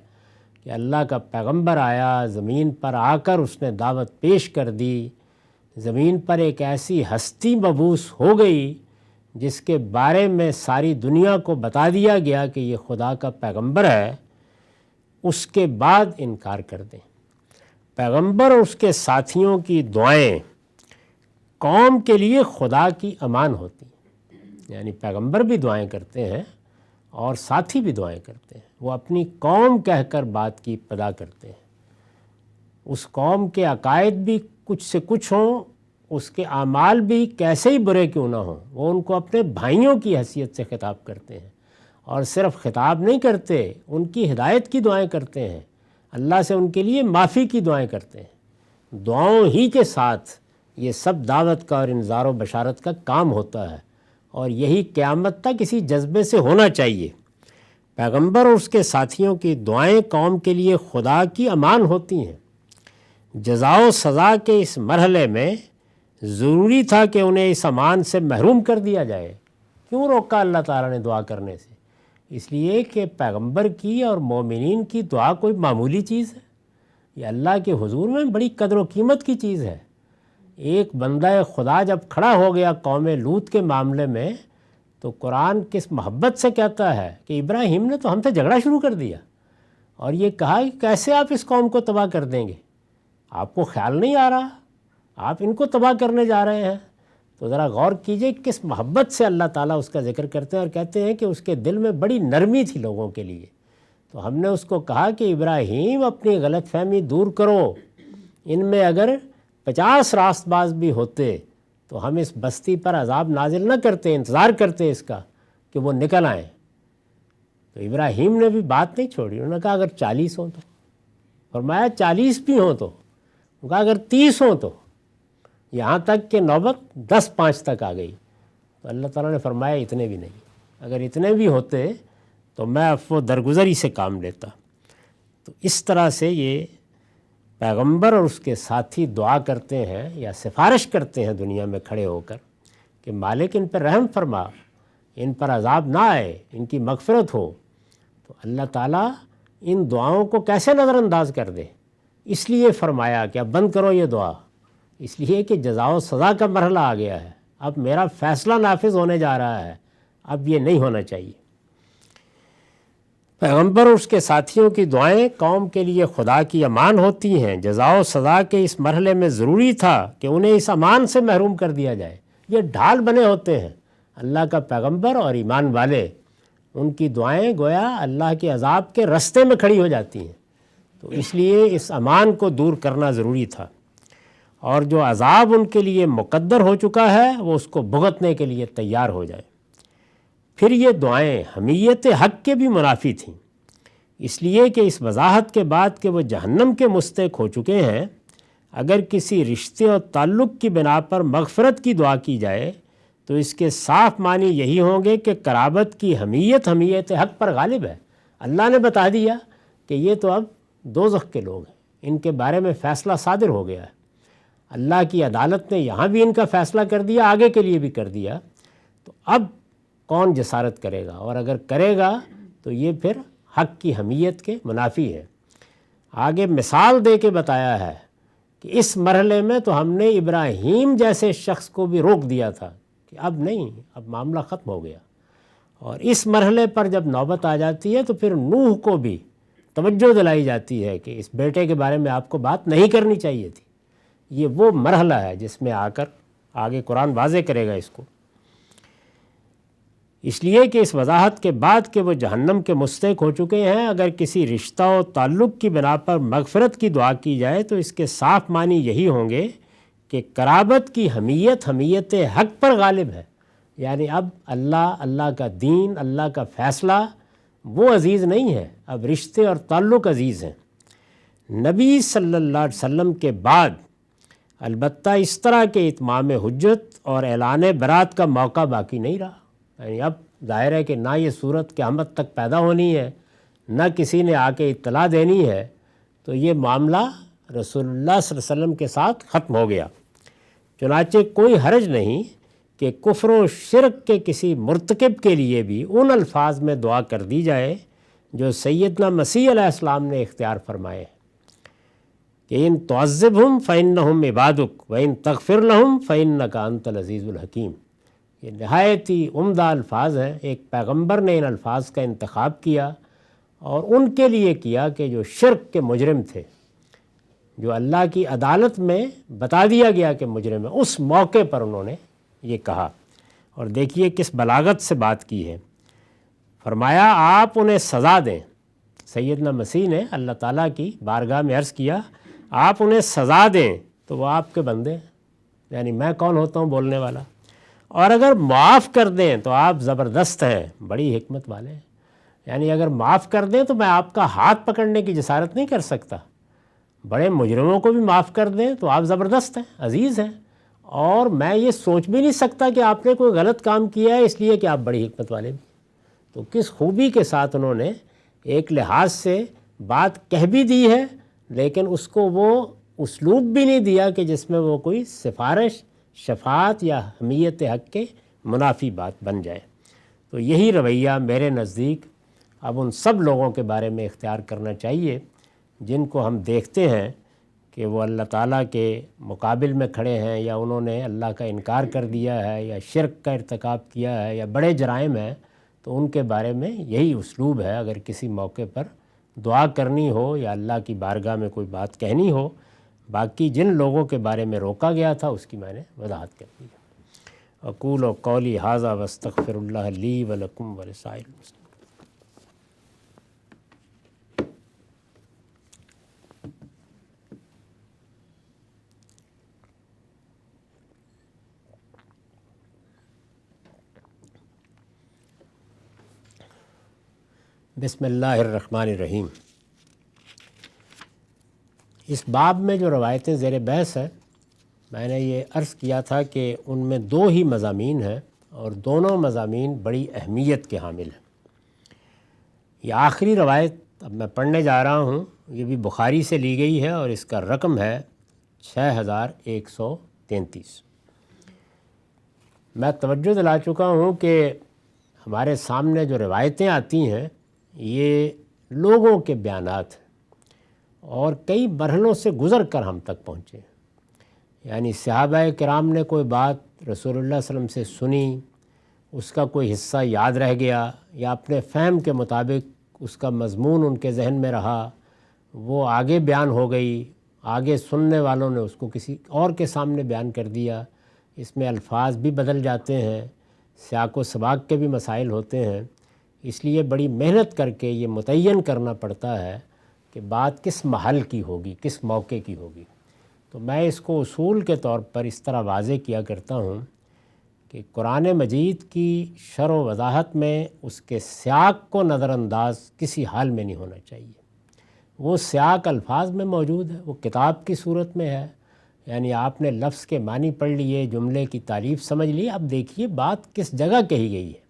کہ اللہ کا پیغمبر آیا، زمین پر آ کر اس نے دعوت پیش کر دی، زمین پر ایک ایسی ہستی مبعوث ہو گئی جس کے بارے میں ساری دنیا کو بتا دیا گیا کہ یہ خدا کا پیغمبر ہے، اس کے بعد انکار کر دیں۔ پیغمبر اور اس کے ساتھیوں کی دعائیں قوم کے لیے خدا کی امان ہوتی ہیں، یعنی پیغمبر بھی دعائیں کرتے ہیں اور ساتھی بھی دعائیں کرتے ہیں، وہ اپنی قوم کہہ کر بات کی ابتدا کرتے ہیں۔ اس قوم کے عقائد بھی کچھ سے کچھ ہوں، اس کے اعمال بھی کیسے ہی برے کیوں نہ ہوں، وہ ان کو اپنے بھائیوں کی حیثیت سے خطاب کرتے ہیں، اور صرف خطاب نہیں کرتے، ان کی ہدایت کی دعائیں کرتے ہیں، اللہ سے ان کے لیے معافی کی دعائیں کرتے ہیں۔ دعاؤں ہی کے ساتھ یہ سب دعوت کا اور انذار و بشارت کا کام ہوتا ہے، اور یہی قیامت تک اسی جذبے سے ہونا چاہیے۔ پیغمبر اور اس کے ساتھیوں کی دعائیں قوم کے لیے خدا کی امان ہوتی ہیں، جزا و سزا کے اس مرحلے میں ضروری تھا کہ انہیں اس امان سے محروم کر دیا جائے۔ کیوں روکا اللہ تعالیٰ نے دعا کرنے سے؟ اس لیے کہ پیغمبر کی اور مومنین کی دعا کوئی معمولی چیز ہے، یہ اللہ کے حضور میں بڑی قدر و قیمت کی چیز ہے۔ ایک بندہ خدا جب کھڑا ہو گیا قوم لوط کے معاملے میں، تو قرآن کس محبت سے کہتا ہے کہ ابراہیم نے تو ہم سے جھگڑا شروع کر دیا اور یہ کہا کہ کیسے آپ اس قوم کو تباہ کر دیں گے، آپ کو خیال نہیں آ رہا، آپ ان کو تباہ کرنے جا رہے ہیں۔ تو ذرا غور کیجئے کس محبت سے اللہ تعالیٰ اس کا ذکر کرتے ہیں، اور کہتے ہیں کہ اس کے دل میں بڑی نرمی تھی لوگوں کے لیے۔ تو ہم نے اس کو کہا کہ ابراہیم اپنی غلط فہمی دور کرو، ان میں اگر 50 راست باز بھی ہوتے تو ہم اس بستی پر عذاب نازل نہ کرتے، انتظار کرتے اس کا کہ وہ نکل آئیں۔ تو ابراہیم نے بھی بات نہیں چھوڑی، انہوں نے کہا اگر 40 ہوں تو، فرمایا 40 بھی ہوں تو، انہوں نے کہا اگر 30 ہوں تو، یہاں تک کہ نوبت 10-5 تک آ گئی۔ تو اللہ تعالیٰ نے فرمایا اتنے بھی نہیں، اگر اتنے بھی ہوتے تو میں عفو درگزری سے کام لیتا۔ تو اس طرح سے یہ پیغمبر اور اس کے ساتھی دعا کرتے ہیں یا سفارش کرتے ہیں دنیا میں کھڑے ہو کر کہ مالک ان پر رحم فرما، ان پر عذاب نہ آئے، ان کی مغفرت ہو۔ تو اللہ تعالیٰ ان دعاؤں کو کیسے نظر انداز کر دے؟ اس لیے فرمایا کہ اب بند کرو یہ دعا، اس لیے کہ جزا و سزا کا مرحلہ آ گیا ہے، اب میرا فیصلہ نافذ ہونے جا رہا ہے، اب یہ نہیں ہونا چاہیے۔ پیغمبر اور اس کے ساتھیوں کی دعائیں قوم کے لیے خدا کی امان ہوتی ہیں۔ جزا و سزا کے اس مرحلے میں ضروری تھا کہ انہیں اس امان سے محروم کر دیا جائے۔ یہ ڈھال بنے ہوتے ہیں اللہ کا پیغمبر اور ایمان والے، ان کی دعائیں گویا اللہ کے عذاب کے رستے میں کھڑی ہو جاتی ہیں۔ تو اس لیے اس امان کو دور کرنا ضروری تھا، اور جو عذاب ان کے لیے مقدر ہو چکا ہے وہ اس کو بھگتنے کے لیے تیار ہو جائے۔ پھر یہ دعائیں حمیت حق کے بھی منافی تھیں، اس لیے کہ اس وضاحت کے بعد کہ وہ جہنم کے مستحق ہو چکے ہیں، اگر کسی رشتے اور تعلق کی بنا پر مغفرت کی دعا کی جائے تو اس کے صاف معنی یہی ہوں گے کہ قرابت کی حمیت حق پر غالب ہے۔ اللہ نے بتا دیا کہ یہ تو اب دوزخ کے لوگ ہیں، ان کے بارے میں فیصلہ صادر ہو گیا ہے۔ اللہ کی عدالت نے یہاں بھی ان کا فیصلہ کر دیا، آگے کے لیے بھی کر دیا۔ تو اب کون جسارت کرے گا، اور اگر کرے گا تو یہ پھر حق کی حمیت کے منافی ہے۔ آگے مثال دے کے بتایا ہے کہ اس مرحلے میں تو ہم نے ابراہیم جیسے شخص کو بھی روک دیا تھا کہ اب نہیں، اب معاملہ ختم ہو گیا، اور اس مرحلے پر جب نوبت آ جاتی ہے تو پھر نوح کو بھی توجہ دلائی جاتی ہے کہ اس بیٹے کے بارے میں آپ کو بات نہیں کرنی چاہیے تھی۔ یہ وہ مرحلہ ہے جس میں آ کر آگے قرآن واضح کرے گا اس کو، اس لیے کہ اس وضاحت کے بعد کہ وہ جہنم کے مستحق ہو چکے ہیں، اگر کسی رشتہ و تعلق کی بنا پر مغفرت کی دعا کی جائے تو اس کے صاف معنی یہی ہوں گے کہ قرابت کی حمیت حق پر غالب ہے۔ یعنی اب اللہ کا دین، اللہ کا فیصلہ وہ عزیز نہیں ہے، اب رشتے اور تعلق عزیز ہیں۔ نبی صلی اللہ علیہ وسلم کے بعد البتہ اس طرح کے اتمام حجت اور اعلان برات کا موقع باقی نہیں رہا۔ یعنی اب ظاہر ہے کہ نہ یہ صورت قیامت تک پیدا ہونی ہے، نہ کسی نے آ کے اطلاع دینی ہے، تو یہ معاملہ رسول اللہ صلی اللہ علیہ وسلم کے ساتھ ختم ہو گیا۔ چنانچہ کوئی حرج نہیں کہ کفر و شرک کے کسی مرتکب کے لیے بھی ان الفاظ میں دعا کر دی جائے جو سیدنا مسیح علیہ السلام نے اختیار فرمائے کہ ان تعذبہم فإنہم عبادک وإن تغفر لہم فإنک انت العزیز الحکیم۔ یہ نہایت ہی عمدہ الفاظ ہیں، ایک پیغمبر نے ان الفاظ کا انتخاب کیا اور ان کے لیے کیا کہ جو شرک کے مجرم تھے، جو اللہ کی عدالت میں بتا دیا گیا کہ مجرم ہے، اس موقع پر انہوں نے یہ کہا۔ اور دیکھیے کس بلاغت سے بات کی ہے، فرمایا آپ انہیں سزا دیں۔ سیدنا مسیح نے اللہ تعالیٰ کی بارگاہ میں عرض کیا آپ انہیں سزا دیں تو وہ آپ کے بندے ہیں، یعنی میں کون ہوتا ہوں بولنے والا، اور اگر معاف کر دیں تو آپ زبردست ہیں، بڑی حکمت والے ہیں۔ یعنی اگر معاف کر دیں تو میں آپ کا ہاتھ پکڑنے کی جسارت نہیں کر سکتا، بڑے مجرموں کو بھی معاف کر دیں تو آپ زبردست ہیں، عزیز ہیں، اور میں یہ سوچ بھی نہیں سکتا کہ آپ نے کوئی غلط کام کیا ہے اس لیے کہ آپ بڑی حکمت والے بھی۔ تو کس خوبی کے ساتھ انہوں نے ایک لحاظ سے بات کہہ بھی دی ہے، لیکن اس کو وہ اسلوب بھی نہیں دیا کہ جس میں وہ کوئی سفارش، شفاعت یا حمیت حق کے منافی بات بن جائے۔ تو یہی رویہ میرے نزدیک اب ان سب لوگوں کے بارے میں اختیار کرنا چاہیے جن کو ہم دیکھتے ہیں کہ وہ اللہ تعالیٰ کے مقابل میں کھڑے ہیں، یا انہوں نے اللہ کا انکار کر دیا ہے، یا شرک کا ارتکاب کیا ہے، یا بڑے جرائم ہیں، تو ان کے بارے میں یہی اسلوب ہے۔ اگر کسی موقع پر دعا کرنی ہو یا اللہ کی بارگاہ میں کوئی بات کہنی ہو، باقی جن لوگوں کے بارے میں روکا گیا تھا اس کی میں نے وضاحت کر دی ہے۔ اقول و قولی ھذا واستغفر اللہ لی ولکم ولسائر المسلمین۔ بسم اللہ الرحمن الرحیم۔ اس باب میں جو روایتیں زیر بحث ہیں، میں نے یہ عرض کیا تھا کہ ان میں دو ہی مضامین ہیں اور دونوں مضامین بڑی اہمیت کے حامل ہیں۔ یہ آخری روایت اب میں پڑھنے جا رہا ہوں، یہ بھی بخاری سے لی گئی ہے اور اس کا رقم ہے 6133۔ میں توجہ دلا چکا ہوں کہ ہمارے سامنے جو روایتیں آتی ہیں یہ لوگوں کے بیانات ہیں اور کئی مرحلوں سے گزر کر ہم تک پہنچے، یعنی صحابہ کرام نے کوئی بات رسول اللہ صلی اللہ علیہ وسلم سے سنی، اس کا کوئی حصہ یاد رہ گیا یا اپنے فہم کے مطابق اس کا مضمون ان کے ذہن میں رہا، وہ آگے بیان ہو گئی، آگے سننے والوں نے اس کو کسی اور کے سامنے بیان کر دیا۔ اس میں الفاظ بھی بدل جاتے ہیں، سیاق و سباق کے بھی مسائل ہوتے ہیں، اس لیے بڑی محنت کر کے یہ متعین کرنا پڑتا ہے کہ بات کس محل کی ہوگی، کس موقع کی ہوگی۔ تو میں اس کو اصول کے طور پر اس طرح واضح کیا کرتا ہوں کہ قرآن مجید کی شرح و وضاحت میں اس کے سیاق کو نظر انداز کسی حال میں نہیں ہونا چاہیے۔ وہ سیاق الفاظ میں موجود ہے، وہ کتاب کی صورت میں ہے، یعنی آپ نے لفظ کے معنی پڑھ لیے، جملے کی تعریف سمجھ لی، اب دیکھیے بات کس جگہ کہی گئی ہے۔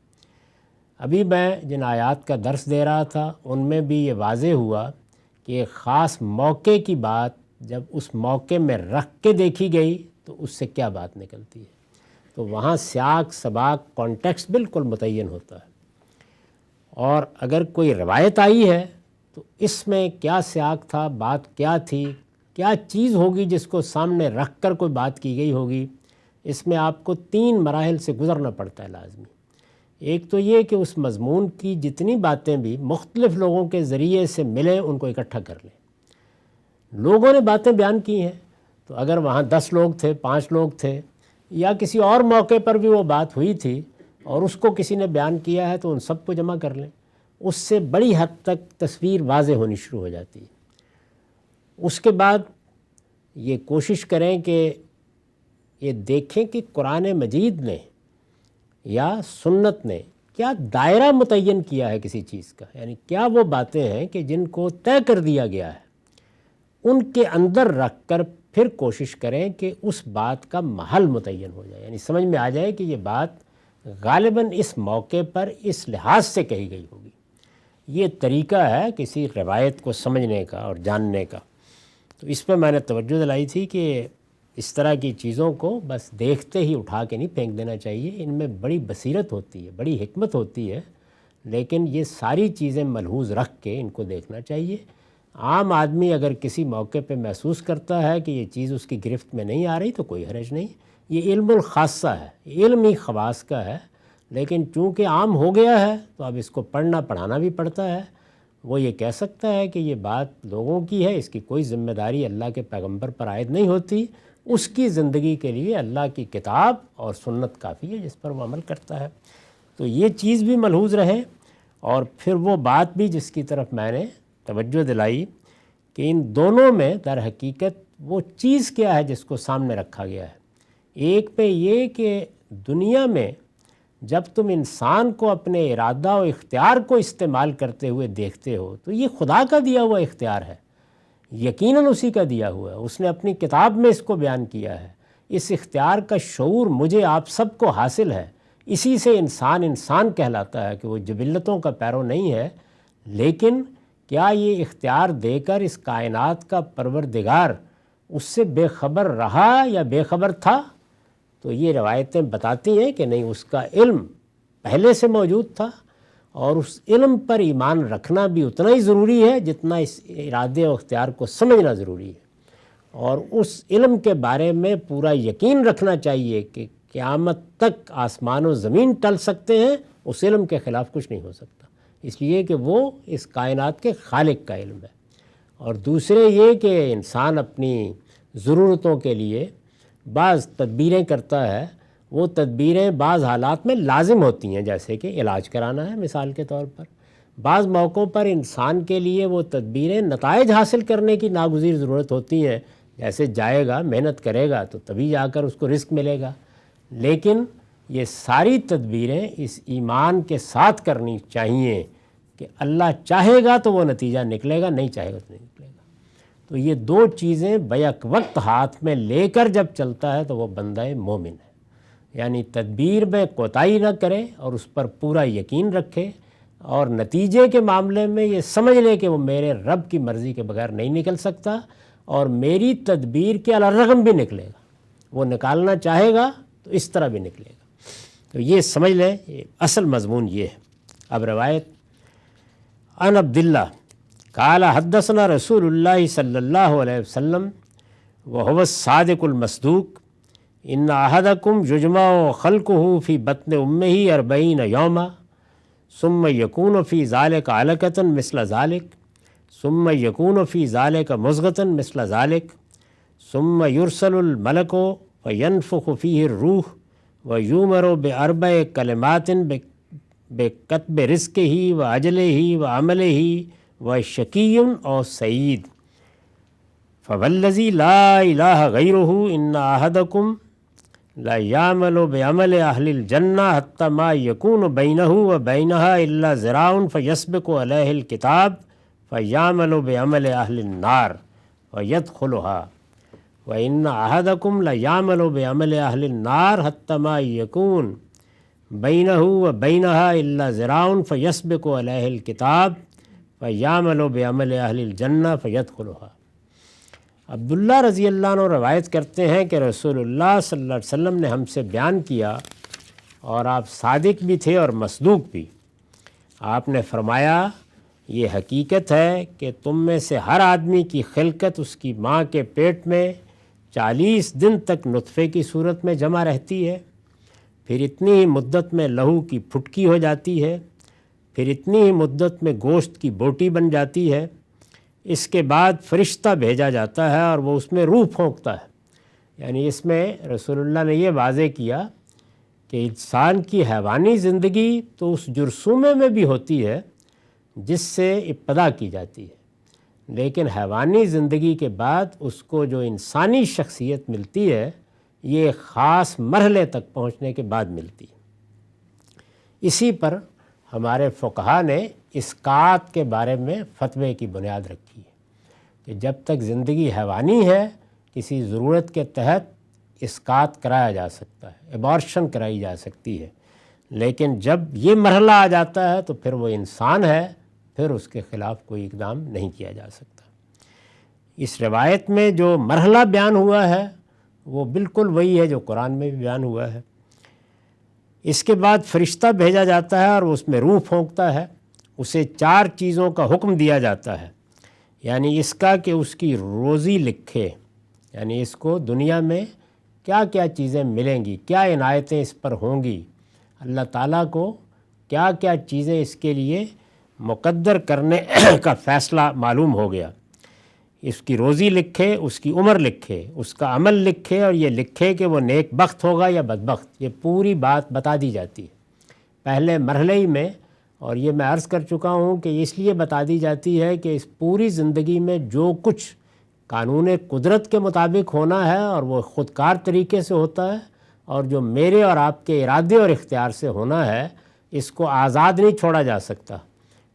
ابھی میں جن آیات کا درس دے رہا تھا ان میں بھی یہ واضح ہوا کہ ایک خاص موقع کی بات جب اس موقع میں رکھ کے دیکھی گئی تو اس سے کیا بات نکلتی ہے، تو وہاں سیاق سباق کانٹیکسٹ بالکل متعین ہوتا ہے۔ اور اگر کوئی روایت آئی ہے تو اس میں کیا سیاق تھا، بات کیا تھی، کیا چیز ہوگی جس کو سامنے رکھ کر کوئی بات کی گئی ہوگی، اس میں آپ کو 3 مراحل سے گزرنا پڑتا ہے لازمی۔ ایک تو یہ کہ اس مضمون کی جتنی باتیں بھی مختلف لوگوں کے ذریعے سے ملیں ان کو اکٹھا کر لیں۔ لوگوں نے باتیں بیان کی ہیں تو اگر وہاں 10 لوگ تھے، 5 لوگ تھے، یا کسی اور موقع پر بھی وہ بات ہوئی تھی اور اس کو کسی نے بیان کیا ہے تو ان سب کو جمع کر لیں، اس سے بڑی حد تک تصویر واضح ہونی شروع ہو جاتی ہے۔ اس کے بعد یہ کوشش کریں کہ یہ دیکھیں کہ قرآن مجید نے یا سنت نے کیا دائرہ متعین کیا ہے کسی چیز کا، یعنی کیا وہ باتیں ہیں کہ جن کو طے کر دیا گیا ہے ان کے اندر رکھ کر پھر کوشش کریں کہ اس بات کا محل متعین ہو جائے، یعنی سمجھ میں آ جائے کہ یہ بات غالباً اس موقع پر اس لحاظ سے کہی گئی ہوگی۔ یہ طریقہ ہے کسی روایت کو سمجھنے کا اور جاننے کا۔ تو اس پہ میں نے توجہ دلائی تھی کہ اس طرح کی چیزوں کو بس دیکھتے ہی اٹھا کے نہیں پھینک دینا چاہیے، ان میں بڑی بصیرت ہوتی ہے، بڑی حکمت ہوتی ہے، لیکن یہ ساری چیزیں ملحوظ رکھ کے ان کو دیکھنا چاہیے۔ عام آدمی اگر کسی موقع پہ محسوس کرتا ہے کہ یہ چیز اس کی گرفت میں نہیں آ رہی تو کوئی حرج نہیں، یہ علم الخاصہ ہے، علم ہی خواص کا ہے، لیکن چونکہ عام ہو گیا ہے تو اب اس کو پڑھنا پڑھانا بھی پڑتا ہے۔ وہ یہ کہہ سکتا ہے کہ یہ بات لوگوں کی ہے، اس کی کوئی ذمہ داری اللہ کے پیغمبر پر عائد نہیں ہوتی، اس کی زندگی کے لیے اللہ کی کتاب اور سنت کافی ہے جس پر وہ عمل کرتا ہے۔ تو یہ چیز بھی ملحوظ رہے، اور پھر وہ بات بھی جس کی طرف میں نے توجہ دلائی کہ ان دونوں میں در حقیقت وہ چیز کیا ہے جس کو سامنے رکھا گیا ہے۔ ایک پہ یہ کہ دنیا میں جب تم انسان کو اپنے ارادہ و اختیار کو استعمال کرتے ہوئے دیکھتے ہو تو یہ خدا کا دیا ہوا اختیار ہے، یقیناً اسی کا دیا ہوا ہے، اس نے اپنی کتاب میں اس کو بیان کیا ہے۔ اس اختیار کا شعور مجھے آپ سب کو حاصل ہے، اسی سے انسان انسان کہلاتا ہے کہ وہ جبلتوں کا پیرو نہیں ہے۔ لیکن کیا یہ اختیار دے کر اس کائنات کا پروردگار اس سے بے خبر رہا یا بے خبر تھا؟ تو یہ روایتیں بتاتی ہیں کہ نہیں، اس کا علم پہلے سے موجود تھا، اور اس علم پر ایمان رکھنا بھی اتنا ہی ضروری ہے جتنا اس ارادے و اختیار کو سمجھنا ضروری ہے، اور اس علم کے بارے میں پورا یقین رکھنا چاہیے کہ قیامت تک آسمان و زمین ٹل سکتے ہیں، اس علم کے خلاف کچھ نہیں ہو سکتا، اس لیے کہ وہ اس کائنات کے خالق کا علم ہے۔ اور دوسرے یہ کہ انسان اپنی ضرورتوں کے لیے بعض تدبیریں کرتا ہے، وہ تدبیریں بعض حالات میں لازم ہوتی ہیں، جیسے کہ علاج کرانا ہے مثال کے طور پر۔ بعض موقعوں پر انسان کے لیے وہ تدبیریں نتائج حاصل کرنے کی ناگزیر ضرورت ہوتی ہیں، جیسے جائے گا محنت کرے گا تو تبھی جا کر اس کو رزق ملے گا، لیکن یہ ساری تدبیریں اس ایمان کے ساتھ کرنی چاہیے کہ اللہ چاہے گا تو وہ نتیجہ نکلے گا، نہیں چاہے گا تو نہیں نکلے گا۔ تو یہ دو چیزیں بیک وقت ہاتھ میں لے کر جب چلتا ہے تو وہ بندہ مومن ہے، یعنی تدبیر میں کوتاہی نہ کرے اور اس پر پورا یقین رکھے، اور نتیجے کے معاملے میں یہ سمجھ لے کہ وہ میرے رب کی مرضی کے بغیر نہیں نکل سکتا، اور میری تدبیر کے علی الرغم بھی نکلے گا، وہ نکالنا چاہے گا تو اس طرح بھی نکلے گا۔ تو یہ سمجھ لیں، یہ اصل مضمون یہ ہے۔ اب روایت عن عبداللہ قال حدثنا رسول اللہ صلی اللہ علیہ وسلم وهو الصادق المصدوق ان احدکم یجمع خلقہ فی بطن امہ 40 یوما ثم یکون فی ذلک علقۃ مثل ذلک ثم یکون فی ذلک مضغۃ مثل ذلک ثم یرسل الملک فینفخ فیہ الروح ویؤمر باربع کلمات بکتب رزقہ واجلہ وعملہ وشقی او سعید فوالذی لا الہ غیرہ ان احدکم لا یعمل بعمل اہل الجنہ حتی ما یکون بینہ وبینہا الا ذراع فیسبق علیہ الکتاب فیعمل بعمل اہل النار ویدخلہا وَإِنَّ أَحَدَكُمْ لَيَعْمَلُ بِعَمَلِ أَهْلِ النَّارِ حَتَّى مَا يَكُونُ بَيْنَهُ وَبَيْنَهَا إِلَّا ذِرَاعٌ فَيَسْبِقُ عَلَيْهِ الْكِتَابُ فَيَعْمَلُ بِعَمَلِ أَهْلِ الْجَنَّةِ فَيَدْخُلُهَا۔ عبداللہ رضی اللہ عنہ روایت کرتے ہیں کہ رسول اللہ صلی اللہ علیہ وسلم نے ہم سے بیان کیا، اور آپ صادق بھی تھے اور مصدوق بھی۔ آپ نے فرمایا، یہ حقیقت ہے کہ تم میں سے ہر آدمی کی خلقت اس کی ماں کے پیٹ میں 40 دن تک نطفے کی صورت میں جمع رہتی ہے، پھر اتنی ہی مدت میں لہو کی پھٹکی ہو جاتی ہے، پھر اتنی ہی مدت میں گوشت کی بوٹی بن جاتی ہے، اس کے بعد فرشتہ بھیجا جاتا ہے اور وہ اس میں روح پھونکتا ہے۔ یعنی اس میں رسول اللہ نے یہ واضح کیا کہ انسان کی حیوانی زندگی تو اس جرثومے میں بھی ہوتی ہے جس سے ابتدا کی جاتی ہے، لیکن حیوانی زندگی کے بعد اس کو جو انسانی شخصیت ملتی ہے یہ خاص مرحلے تک پہنچنے کے بعد ملتی ہے۔ اسی پر ہمارے فقہا نے اسقاط کے بارے میں فتوے کی بنیاد رکھی ہے کہ جب تک زندگی حیوانی ہے کسی ضرورت کے تحت اسقاط کرایا جا سکتا ہے، ایبارشن کرائی جا سکتی ہے، لیکن جب یہ مرحلہ آ جاتا ہے تو پھر وہ انسان ہے، پھر اس کے خلاف کوئی اقدام نہیں کیا جا سکتا۔ اس روایت میں جو مرحلہ بیان ہوا ہے وہ بالکل وہی ہے جو قرآن میں بھی بیان ہوا ہے۔ اس کے بعد فرشتہ بھیجا جاتا ہے اور اس میں روح پھونکتا ہے، اسے 4 چیزوں کا حکم دیا جاتا ہے، یعنی اس کا کہ اس کی روزی لکھے، یعنی اس کو دنیا میں کیا کیا چیزیں ملیں گی، کیا عنایتیں اس پر ہوں گی، اللہ تعالیٰ کو کیا کیا چیزیں اس کے لیے مقدر کرنے کا فیصلہ معلوم ہو گیا۔ اس کی روزی لکھے، اس کی عمر لکھے، اس کا عمل لکھے، اور یہ لکھے کہ وہ نیک بخت ہوگا یا بدبخت، یہ پوری بات بتا دی جاتی ہے پہلے مرحلے ہی میں۔ اور یہ میں عرض کر چکا ہوں کہ اس لیے بتا دی جاتی ہے کہ اس پوری زندگی میں جو کچھ قانون قدرت کے مطابق ہونا ہے اور وہ خودکار طریقے سے ہوتا ہے، اور جو میرے اور آپ کے ارادے اور اختیار سے ہونا ہے، اس کو آزاد نہیں چھوڑا جا سکتا۔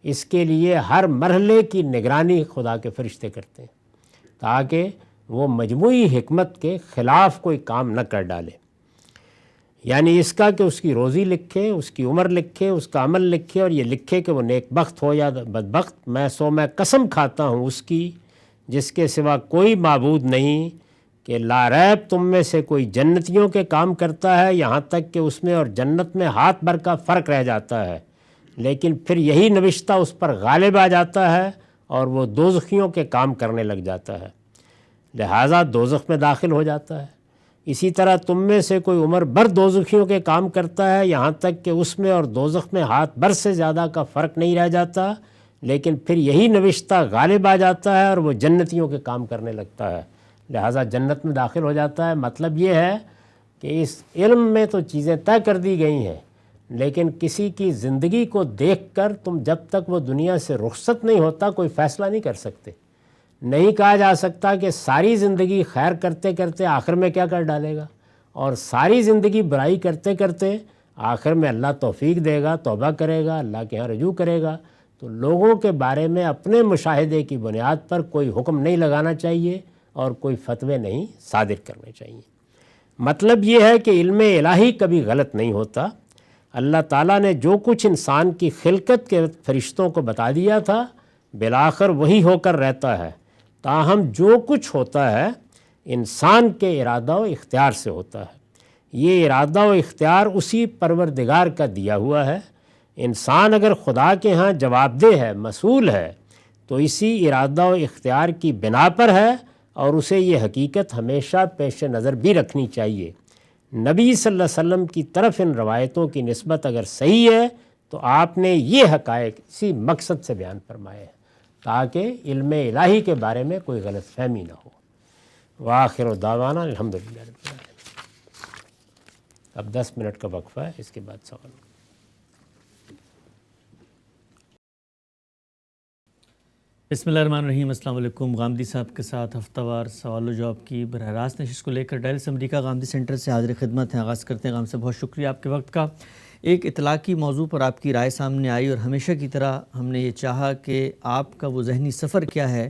اس کے لیے ہر مرحلے کی نگرانی خدا کے فرشتے کرتے ہیں تاکہ وہ مجموعی حکمت کے خلاف کوئی کام نہ کر ڈالے۔ یعنی اس کا کہ اس کی روزی لکھے، اس کی عمر لکھے، اس کا عمل لکھے، اور یہ لکھے کہ وہ نیک بخت ہو یا بدبخت۔ میں قسم کھاتا ہوں اس کی جس کے سوا کوئی معبود نہیں کہ لا ریب تم میں سے کوئی جنتیوں کے کام کرتا ہے یہاں تک کہ اس میں اور جنت میں ہاتھ بھر کا فرق رہ جاتا ہے، لیکن پھر یہی نوشتہ اس پر غالب آ جاتا ہے اور وہ دوزخیوں کے کام کرنے لگ جاتا ہے، لہٰذا دوزخ میں داخل ہو جاتا ہے۔ اسی طرح تم میں سے کوئی عمر بھر دوزخیوں کے کام کرتا ہے یہاں تک کہ اس میں اور دوزخ میں ہاتھ بھر سے زیادہ کا فرق نہیں رہ جاتا، لیکن پھر یہی نوشتہ غالب آ جاتا ہے اور وہ جنتیوں کے کام کرنے لگتا ہے، لہٰذا جنت میں داخل ہو جاتا ہے۔ مطلب یہ ہے کہ اس علم میں تو چیزیں طے کر دی گئی ہیں، لیکن کسی کی زندگی کو دیکھ کر تم جب تک وہ دنیا سے رخصت نہیں ہوتا کوئی فیصلہ نہیں کر سکتے۔ نہیں کہا جا سکتا کہ ساری زندگی خیر کرتے کرتے آخر میں کیا کر ڈالے گا، اور ساری زندگی برائی کرتے کرتے آخر میں اللہ توفیق دے گا، توبہ کرے گا، اللہ کے ہاں رجوع کرے گا۔ تو لوگوں کے بارے میں اپنے مشاہدے کی بنیاد پر کوئی حکم نہیں لگانا چاہیے اور کوئی فتوے نہیں صادر کرنے چاہیے۔ مطلب یہ ہے کہ علم الہی کبھی غلط نہیں ہوتا۔ اللہ تعالیٰ نے جو کچھ انسان کی خلقت کے فرشتوں کو بتا دیا تھا بالآخر وہی ہو کر رہتا ہے، تاہم جو کچھ ہوتا ہے انسان کے ارادہ و اختیار سے ہوتا ہے۔ یہ ارادہ و اختیار اسی پروردگار کا دیا ہوا ہے۔ انسان اگر خدا کے ہاں جواب دہ ہے، مسئول ہے، تو اسی ارادہ و اختیار کی بنا پر ہے، اور اسے یہ حقیقت ہمیشہ پیش نظر بھی رکھنی چاہیے۔ نبی صلی اللہ علیہ وسلم کی طرف ان روایتوں کی نسبت اگر صحیح ہے تو آپ نے یہ حقائق اسی مقصد سے بیان فرمائے ہیں تاکہ علم الہی کے بارے میں کوئی غلط فہمی نہ ہو۔ وآخر دعوانا الحمدللہ رب العالمین۔ اب 10 منٹ کا وقفہ ہے، اس کے بعد سوال۔ بسم اللہ الرحمن الرحیم۔ السلام علیکم۔ غامدی صاحب کے ساتھ ہفتہ وار سوال و جواب کی براہ راست نشست کو لے کر ڈیلس امریکہ غامدی سینٹر سے حاضر خدمت ہیں۔ آغاز کرتے ہیں۔ غام سے بہت شکریہ آپ کے وقت کا۔ ایک اطلاقی موضوع پر آپ کی رائے سامنے آئی اور ہمیشہ کی طرح ہم نے یہ چاہا کہ آپ کا وہ ذہنی سفر کیا ہے،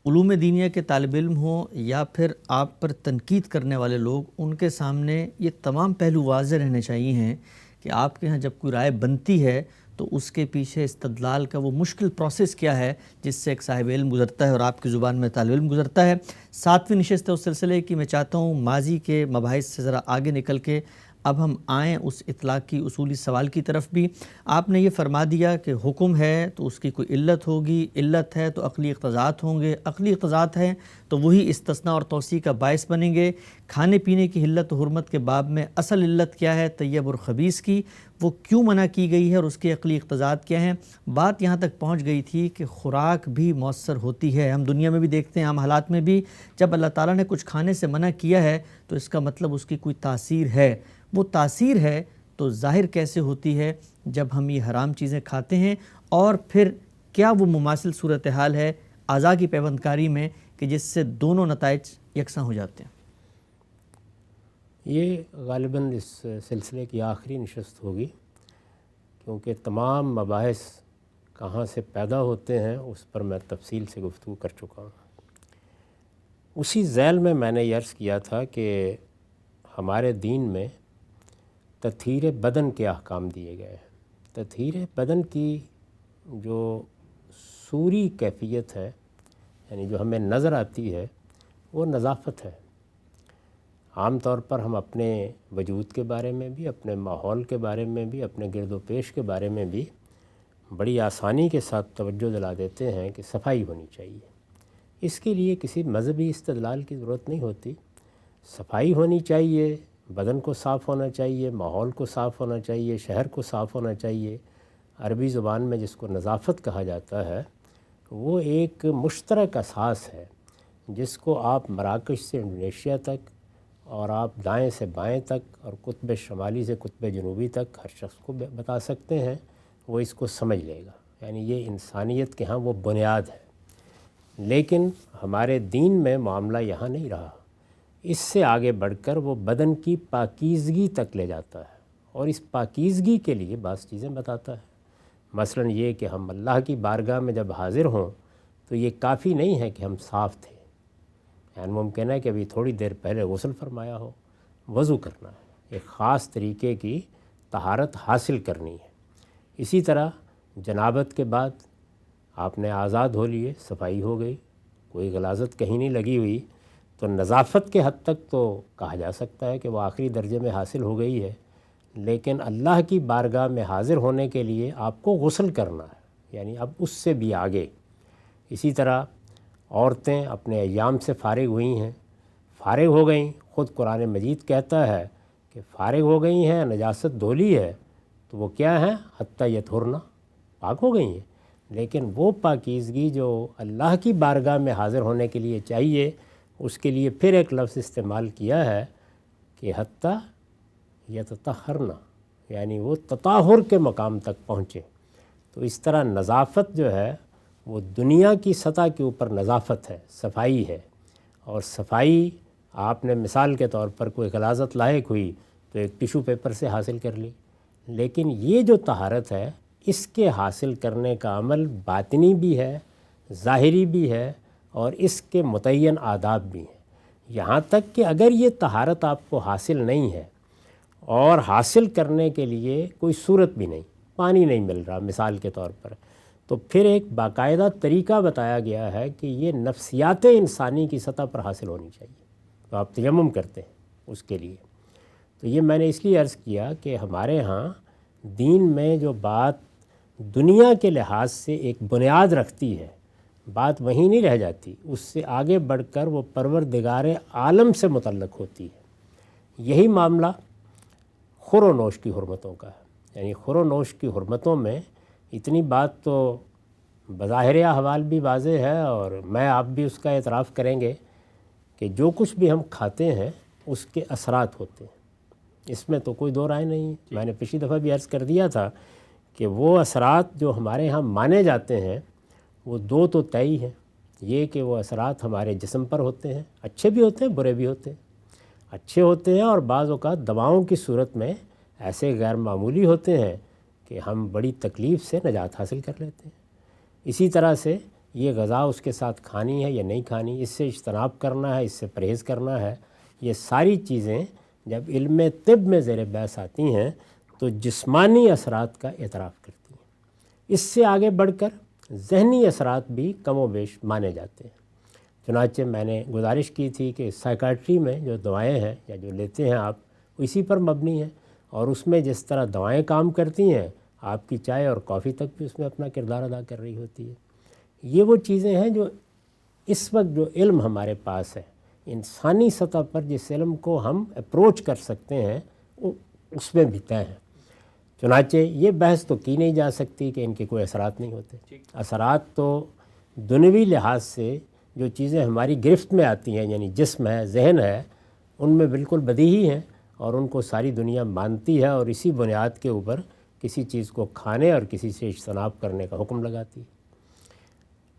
علوم دینیہ کے طالب علم ہوں یا پھر آپ پر تنقید کرنے والے لوگ، ان کے سامنے یہ تمام پہلو واضح رہنے چاہیے ہیں کہ آپ کے ہاں جب کوئی رائے بنتی ہے تو اس کے پیچھے استدلال کا وہ مشکل پروسیس کیا ہے جس سے ایک صاحب علم گزرتا ہے اور آپ کی زبان میں طالب علم گزرتا ہے۔ 7ویں نشست ہے اس سلسلے کی۔ میں چاہتا ہوں ماضی کے مباحث سے ذرا آگے نکل کے اب ہم آئیں اس اطلاقی اصولی سوال کی طرف بھی۔ آپ نے یہ فرما دیا کہ حکم ہے تو اس کی کوئی علت ہوگی، علت ہے تو عقلی اقتضاءات ہوں گے، عقلی اقتضاءات ہیں تو وہی استثناء اور توسیع کا باعث بنیں گے۔ کھانے پینے کی حلت و حرمت کے باب میں اصل علت کیا ہے طیب اور خبیث کی، وہ کیوں منع کی گئی ہے اور اس کے عقلی اقتضاءات کیا ہیں۔ بات یہاں تک پہنچ گئی تھی کہ خوراک بھی مؤثر ہوتی ہے۔ ہم دنیا میں بھی دیکھتے ہیں، عام حالات میں بھی، جب اللہ تعالیٰ نے کچھ کھانے سے منع کیا ہے تو اس کا مطلب اس کی کوئی تاثیر ہے۔ وہ تاثیر ہے تو ظاہر کیسے ہوتی ہے جب ہم یہ حرام چیزیں کھاتے ہیں، اور پھر کیا وہ مماثل صورتحال ہے اعضاء کی پیوندکاری میں کہ جس سے دونوں نتائج یکساں ہو جاتے ہیں۔ یہ غالباً اس سلسلے کی آخری نشست ہوگی، کیونکہ تمام مباحث کہاں سے پیدا ہوتے ہیں اس پر میں تفصیل سے گفتگو کر چکا ہوں۔ اسی ذیل میں نے یہ عرض کیا تھا کہ ہمارے دین میں تطہیر بدن کے احکام دیے گئے ہیں۔ تطہیر بدن کی جو صوری کیفیت ہے، یعنی جو ہمیں نظر آتی ہے، وہ نظافت ہے۔ عام طور پر ہم اپنے وجود کے بارے میں بھی، اپنے ماحول کے بارے میں بھی، اپنے گرد و پیش کے بارے میں بھی بڑی آسانی کے ساتھ توجہ دلا دیتے ہیں کہ صفائی ہونی چاہیے۔ اس کے لیے کسی مذہبی استدلال کی ضرورت نہیں ہوتی۔ صفائی ہونی چاہیے، بدن کو صاف ہونا چاہیے، ماحول کو صاف ہونا چاہیے، شہر کو صاف ہونا چاہیے۔ عربی زبان میں جس کو نظافت کہا جاتا ہے وہ ایک مشترک اساس ہے جس کو آپ مراکش سے انڈونیشیا تک اور آپ دائیں سے بائیں تک اور قطب شمالی سے قطب جنوبی تک ہر شخص کو بتا سکتے ہیں، وہ اس کو سمجھ لے گا۔ یعنی یہ انسانیت کے ہاں وہ بنیاد ہے۔ لیکن ہمارے دین میں معاملہ یہاں نہیں رہا۔ اس سے آگے بڑھ کر وہ بدن کی پاکیزگی تک لے جاتا ہے، اور اس پاکیزگی کے لیے بعض چیزیں بتاتا ہے۔ مثلا یہ کہ ہم اللہ کی بارگاہ میں جب حاضر ہوں تو یہ کافی نہیں ہے کہ ہم صاف تھے، یعنی ممکن ہے کہ ابھی تھوڑی دیر پہلے غسل فرمایا ہو، وضو کرنا ہے، ایک خاص طریقے کی طہارت حاصل کرنی ہے۔ اسی طرح جنابت کے بعد آپ نے اعضاء دھو لیے، صفائی ہو گئی، کوئی غلاظت کہیں نہیں لگی ہوئی، تو نظافت کے حد تک تو کہا جا سکتا ہے کہ وہ آخری درجے میں حاصل ہو گئی ہے۔ لیکن اللہ کی بارگاہ میں حاضر ہونے کے لیے آپ کو غسل کرنا ہے، یعنی اب اس سے بھی آگے۔ اسی طرح عورتیں اپنے ایام سے فارغ ہوئی ہیں، فارغ ہو گئیں، خود قرآن مجید کہتا ہے کہ فارغ ہو گئی ہیں، نجاست دھو لی ہے، تو وہ کیا ہیں؟ حتیٰ یطہرن، پاک ہو گئی ہیں۔ لیکن وہ پاکیزگی جو اللہ کی بارگاہ میں حاضر ہونے کے لیے چاہیے، اس کے لیے پھر ایک لفظ استعمال کیا ہے کہ حتیٰ یتطہرن، یعنی وہ تطہر کے مقام تک پہنچے۔ تو اس طرح نظافت جو ہے وہ دنیا کی سطح کے اوپر نظافت ہے، صفائی ہے، اور صفائی آپ نے مثال کے طور پر کوئی غلاظت لاحق ہوئی تو ایک ٹیشو پیپر سے حاصل کر لی، لیکن یہ جو طہارت ہے اس کے حاصل کرنے کا عمل باطنی بھی ہے، ظاہری بھی ہے، اور اس کے متعین آداب بھی ہیں۔ یہاں تک کہ اگر یہ طہارت آپ کو حاصل نہیں ہے اور حاصل کرنے کے لیے کوئی صورت بھی نہیں، پانی نہیں مل رہا مثال کے طور پر، تو پھر ایک باقاعدہ طریقہ بتایا گیا ہے کہ یہ نفسیات انسانی کی سطح پر حاصل ہونی چاہیے، تو آپ تیمم کرتے ہیں اس کے لیے۔ تو یہ میں نے اس لیے عرض کیا کہ ہمارے ہاں دین میں جو بات دنیا کے لحاظ سے ایک بنیاد رکھتی ہے، بات وہیں نہیں رہ جاتی، اس سے آگے بڑھ کر وہ پروردگار عالم سے متعلق ہوتی ہے۔ یہی معاملہ خور و نوش کی حرمتوں کا ہے، یعنی خور و نوش کی حرمتوں میں اتنی بات تو بظاہر احوال بھی واضح ہے، اور میں آپ بھی اس کا اعتراف کریں گے کہ جو کچھ بھی ہم کھاتے ہیں اس کے اثرات ہوتے ہیں، اس میں تو کوئی دو رائے نہیں ہے۔ میں نے پچھلی دفعہ بھی عرض کر دیا تھا کہ وہ اثرات جو ہمارے ہاں مانے جاتے ہیں وہ دو تو طے ہیں، یہ کہ وہ اثرات ہمارے جسم پر ہوتے ہیں، اچھے بھی ہوتے ہیں برے بھی ہوتے ہیں، اچھے ہوتے ہیں اور بعض اوقات دواؤں کی صورت میں ایسے غیر معمولی ہوتے ہیں کہ ہم بڑی تکلیف سے نجات حاصل کر لیتے ہیں۔ اسی طرح سے یہ غذا اس کے ساتھ کھانی ہے یا نہیں کھانی، اس سے اجتناب کرنا ہے، اس سے پرہیز کرنا ہے، یہ ساری چیزیں جب علم طب میں زیر بحث آتی ہیں تو جسمانی اثرات کا اعتراف کرتی ہیں۔ اس سے آگے بڑھ کر ذہنی اثرات بھی کم و بیش مانے جاتے ہیں۔ چنانچہ میں نے گزارش کی تھی کہ سائیکائٹری میں جو دوائیں ہیں یا جو لیتے ہیں آپ، وہ اسی پر مبنی ہیں، اور اس میں جس طرح دوائیں کام کرتی ہیں، آپ کی چائے اور کافی تک بھی اس میں اپنا کردار ادا کر رہی ہوتی ہے۔ یہ وہ چیزیں ہیں جو اس وقت جو علم ہمارے پاس ہے، انسانی سطح پر جس علم کو ہم اپروچ کر سکتے ہیں اس میں بھی طے ہیں۔ چنانچہ یہ بحث تو کی نہیں جا سکتی کہ ان کے کوئی اثرات نہیں ہوتے۔ اثرات تو دنیوی لحاظ سے جو چیزیں ہماری گرفت میں آتی ہیں، یعنی جسم ہے، ذہن ہے، ان میں بالکل بدیہی ہیں، اور ان کو ساری دنیا مانتی ہے، اور اسی بنیاد کے اوپر کسی چیز کو کھانے اور کسی سے اجتناب کرنے کا حکم لگاتی ہے۔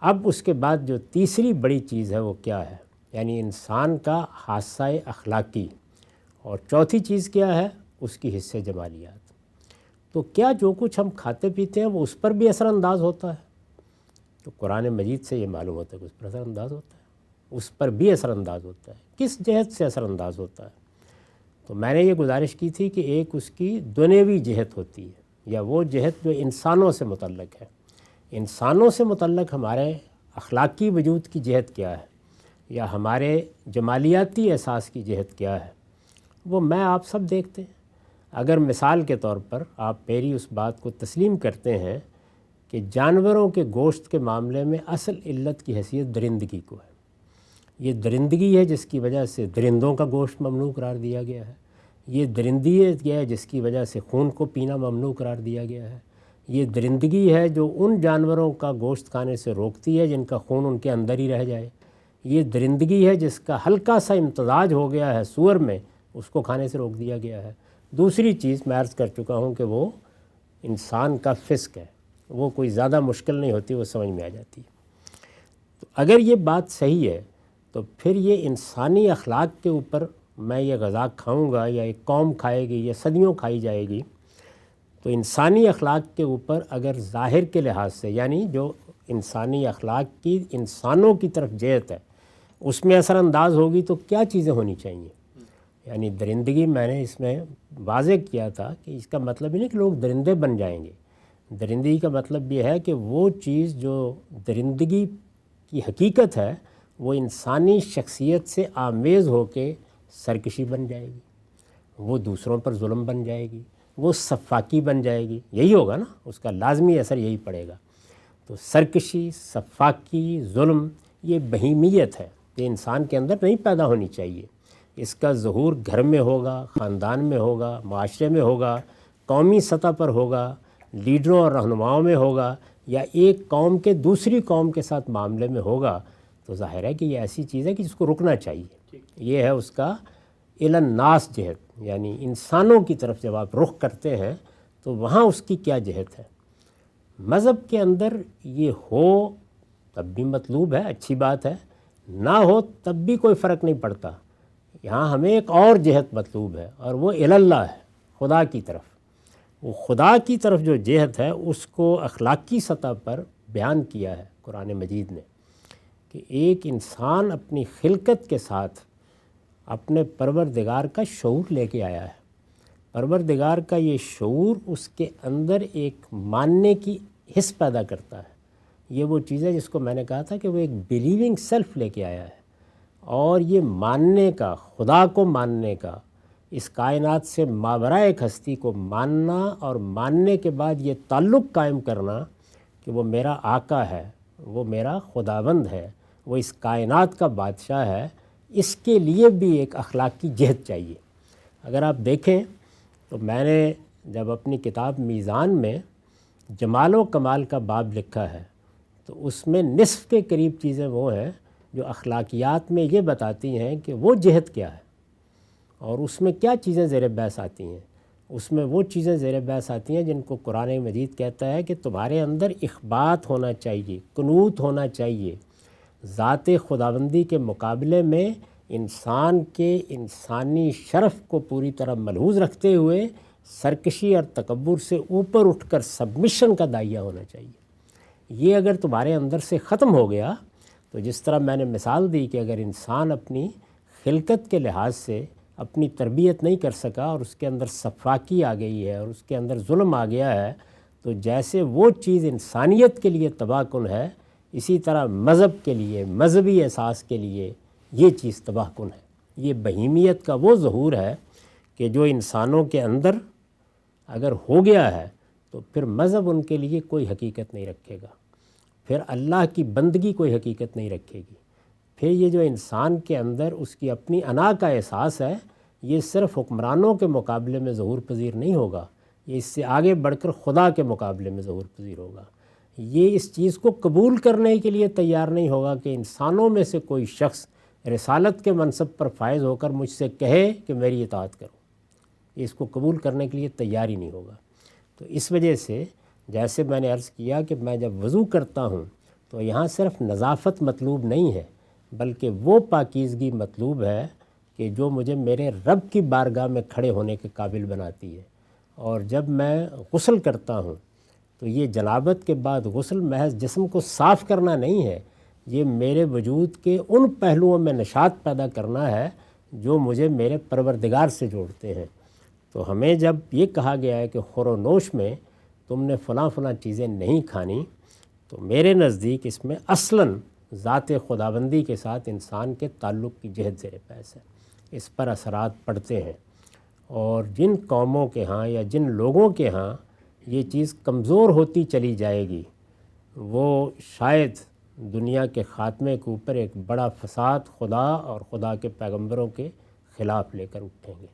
اب اس کے بعد جو تیسری بڑی چیز ہے وہ کیا ہے، یعنی انسان کا حادثہ اخلاقی، اور چوتھی چیز کیا ہے، اس کی حصہ جمالیات۔ تو کیا جو کچھ ہم کھاتے پیتے ہیں وہ اس پر بھی اثر انداز ہوتا ہے؟ تو قرآن مجید سے یہ معلوم ہوتا ہے کہ اس پر اثر انداز ہوتا ہے، اس پر بھی اثر انداز ہوتا ہے۔ کس جہت سے اثر انداز ہوتا ہے؟ تو میں نے یہ گزارش کی تھی کہ ایک اس کی دنیوی جہت ہوتی ہے، یا وہ جہت جو انسانوں سے متعلق ہے۔ انسانوں سے متعلق ہمارے اخلاقی وجود کی جہت کیا ہے، یا ہمارے جمالیاتی احساس کی جہت کیا ہے، وہ میں آپ سب دیکھتے ہیں۔ اگر مثال کے طور پر آپ میری اس بات کو تسلیم کرتے ہیں کہ جانوروں کے گوشت کے معاملے میں اصل علت کی حیثیت درندگی کو ہے، یہ درندگی ہے جس کی وجہ سے درندوں کا گوشت ممنوع قرار دیا گیا ہے، یہ درندگی ہے جس کی وجہ سے خون کو پینا ممنوع قرار دیا گیا ہے، یہ درندگی ہے جو ان جانوروں کا گوشت کھانے سے روکتی ہے جن کا خون ان کے اندر ہی رہ جائے، یہ درندگی ہے جس کا ہلکا سا امتزاج ہو گیا ہے سور میں، اس کو کھانے سے روک دیا گیا ہے۔ دوسری چیز میں عرض کر چکا ہوں کہ وہ انسان کا فسق ہے، وہ کوئی زیادہ مشکل نہیں ہوتی، وہ سمجھ میں آ جاتی ہے۔ تو اگر یہ بات صحیح ہے تو پھر یہ انسانی اخلاق کے اوپر میں یہ غذا کھاؤں گا، یا ایک قوم کھائے گی، یا صدیوں کھائی جائے گی، تو انسانی اخلاق کے اوپر اگر ظاہر کے لحاظ سے، یعنی جو انسانی اخلاق کی انسانوں کی طرف جہت ہے، اس میں اثر انداز ہوگی تو کیا چیزیں ہونی چاہیے؟ یعنی درندگی میں نے اس میں واضح کیا تھا کہ اس کا مطلب یہ نہیں کہ لوگ درندے بن جائیں گے۔ درندگی کا مطلب یہ ہے کہ وہ چیز جو درندگی کی حقیقت ہے وہ انسانی شخصیت سے آمیز ہو کے سرکشی بن جائے گی، وہ دوسروں پر ظلم بن جائے گی، وہ سفاکی بن جائے گی، یہی ہوگا نا، اس کا لازمی اثر یہی پڑے گا۔ تو سرکشی، سفاکی، ظلم یہ بہیمیت ہے، یہ انسان کے اندر نہیں پیدا ہونی چاہیے۔ اس کا ظہور گھر میں ہوگا، خاندان میں ہوگا، معاشرے میں ہوگا، قومی سطح پر ہوگا، لیڈروں اور رہنماؤں میں ہوگا، یا ایک قوم کے دوسری قوم کے ساتھ معاملے میں ہوگا، تو ظاہر ہے کہ یہ ایسی چیز ہے کہ جس کو رکنا چاہیے۔ یہ ہے اس کا الی الناس جہت، یعنی انسانوں کی طرف جب آپ رخ کرتے ہیں تو وہاں اس کی کیا جہت ہے۔ مذہب کے اندر یہ ہو تب بھی مطلوب ہے، اچھی بات ہے، نہ ہو تب بھی کوئی فرق نہیں پڑتا۔ یہاں ہمیں ایک اور جہت مطلوب ہے، اور وہ الی اللہ ہے، خدا کی طرف۔ وہ خدا کی طرف جو جہت ہے اس کو اخلاقی سطح پر بیان کیا ہے قرآن مجید نے، کہ ایک انسان اپنی خلقت کے ساتھ اپنے پروردگار کا شعور لے کے آیا ہے۔ پروردگار کا یہ شعور اس کے اندر ایک ماننے کی حس پیدا کرتا ہے۔ یہ وہ چیز ہے جس کو میں نے کہا تھا کہ وہ ایک بلیونگ سیلف لے کے آیا ہے، اور یہ ماننے کا، خدا کو ماننے کا، اس کائنات سے ماورا ایک ہستی کو ماننا، اور ماننے کے بعد یہ تعلق قائم کرنا کہ وہ میرا آقا ہے، وہ میرا خداوند ہے، وہ اس کائنات کا بادشاہ ہے، اس کے لیے بھی ایک اخلاقی جہد چاہیے۔ اگر آپ دیکھیں تو میں نے جب اپنی کتاب میزان میں جمال و کمال کا باب لکھا ہے تو اس میں نصف کے قریب چیزیں وہ ہیں جو اخلاقیات میں یہ بتاتی ہیں کہ وہ جہد کیا ہے، اور اس میں کیا چیزیں زیر بحث آتی ہیں۔ اس میں وہ چیزیں زیر بحث آتی ہیں جن کو قرآن مجید کہتا ہے کہ تمہارے اندر اخبات ہونا چاہیے، قنوت ہونا چاہیے، ذات خداوندی کے مقابلے میں انسان کے انسانی شرف کو پوری طرح ملحوظ رکھتے ہوئے سرکشی اور تکبر سے اوپر اٹھ کر سبمشن کا داعیہ ہونا چاہیے۔ یہ اگر تمہارے اندر سے ختم ہو گیا تو جس طرح میں نے مثال دی کہ اگر انسان اپنی خلقت کے لحاظ سے اپنی تربیت نہیں کر سکا اور اس کے اندر سفاکی آ گئی ہے اور اس کے اندر ظلم آ گیا ہے، تو جیسے وہ چیز انسانیت کے لیے تباہ کن ہے، اسی طرح مذہب کے لیے، مذہبی احساس کے لیے یہ چیز تباہ کن ہے۔ یہ بہیمیت کا وہ ظہور ہے کہ جو انسانوں کے اندر اگر ہو گیا ہے تو پھر مذہب ان کے لیے کوئی حقیقت نہیں رکھے گا، پھر اللہ کی بندگی کوئی حقیقت نہیں رکھے گی، پھر یہ جو انسان کے اندر اس کی اپنی انا کا احساس ہے یہ صرف حکمرانوں کے مقابلے میں ظہور پذیر نہیں ہوگا، یہ اس سے آگے بڑھ کر خدا کے مقابلے میں ظہور پذیر ہوگا۔ یہ اس چیز کو قبول کرنے کے لیے تیار نہیں ہوگا کہ انسانوں میں سے کوئی شخص رسالت کے منصب پر فائز ہو کر مجھ سے کہے کہ میری اطاعت کرو، یہ اس کو قبول کرنے کے لیے تیار ہی نہیں ہوگا۔ تو اس وجہ سے جیسے میں نے عرض کیا کہ میں جب وضو کرتا ہوں تو یہاں صرف نظافت مطلوب نہیں ہے، بلکہ وہ پاکیزگی مطلوب ہے کہ جو مجھے میرے رب کی بارگاہ میں کھڑے ہونے کے قابل بناتی ہے۔ اور جب میں غسل کرتا ہوں تو یہ جنابت کے بعد غسل محض جسم کو صاف کرنا نہیں ہے، یہ میرے وجود کے ان پہلوؤں میں نشاط پیدا کرنا ہے جو مجھے میرے پروردگار سے جوڑتے ہیں۔ تو ہمیں جب یہ کہا گیا ہے کہ خور و نوش میں تم نے فلاں فلاں چیزیں نہیں کھانی، تو میرے نزدیک اس میں اصلاً ذات خداوندی کے ساتھ انسان کے تعلق کی جہت زیر بحث ہے، اس پر اثرات پڑتے ہیں۔ اور جن قوموں کے ہاں یا جن لوگوں کے ہاں یہ چیز کمزور ہوتی چلی جائے گی، وہ شاید دنیا کے خاتمے کے اوپر ایک بڑا فساد خدا اور خدا کے پیغمبروں کے خلاف لے کر اٹھیں گے۔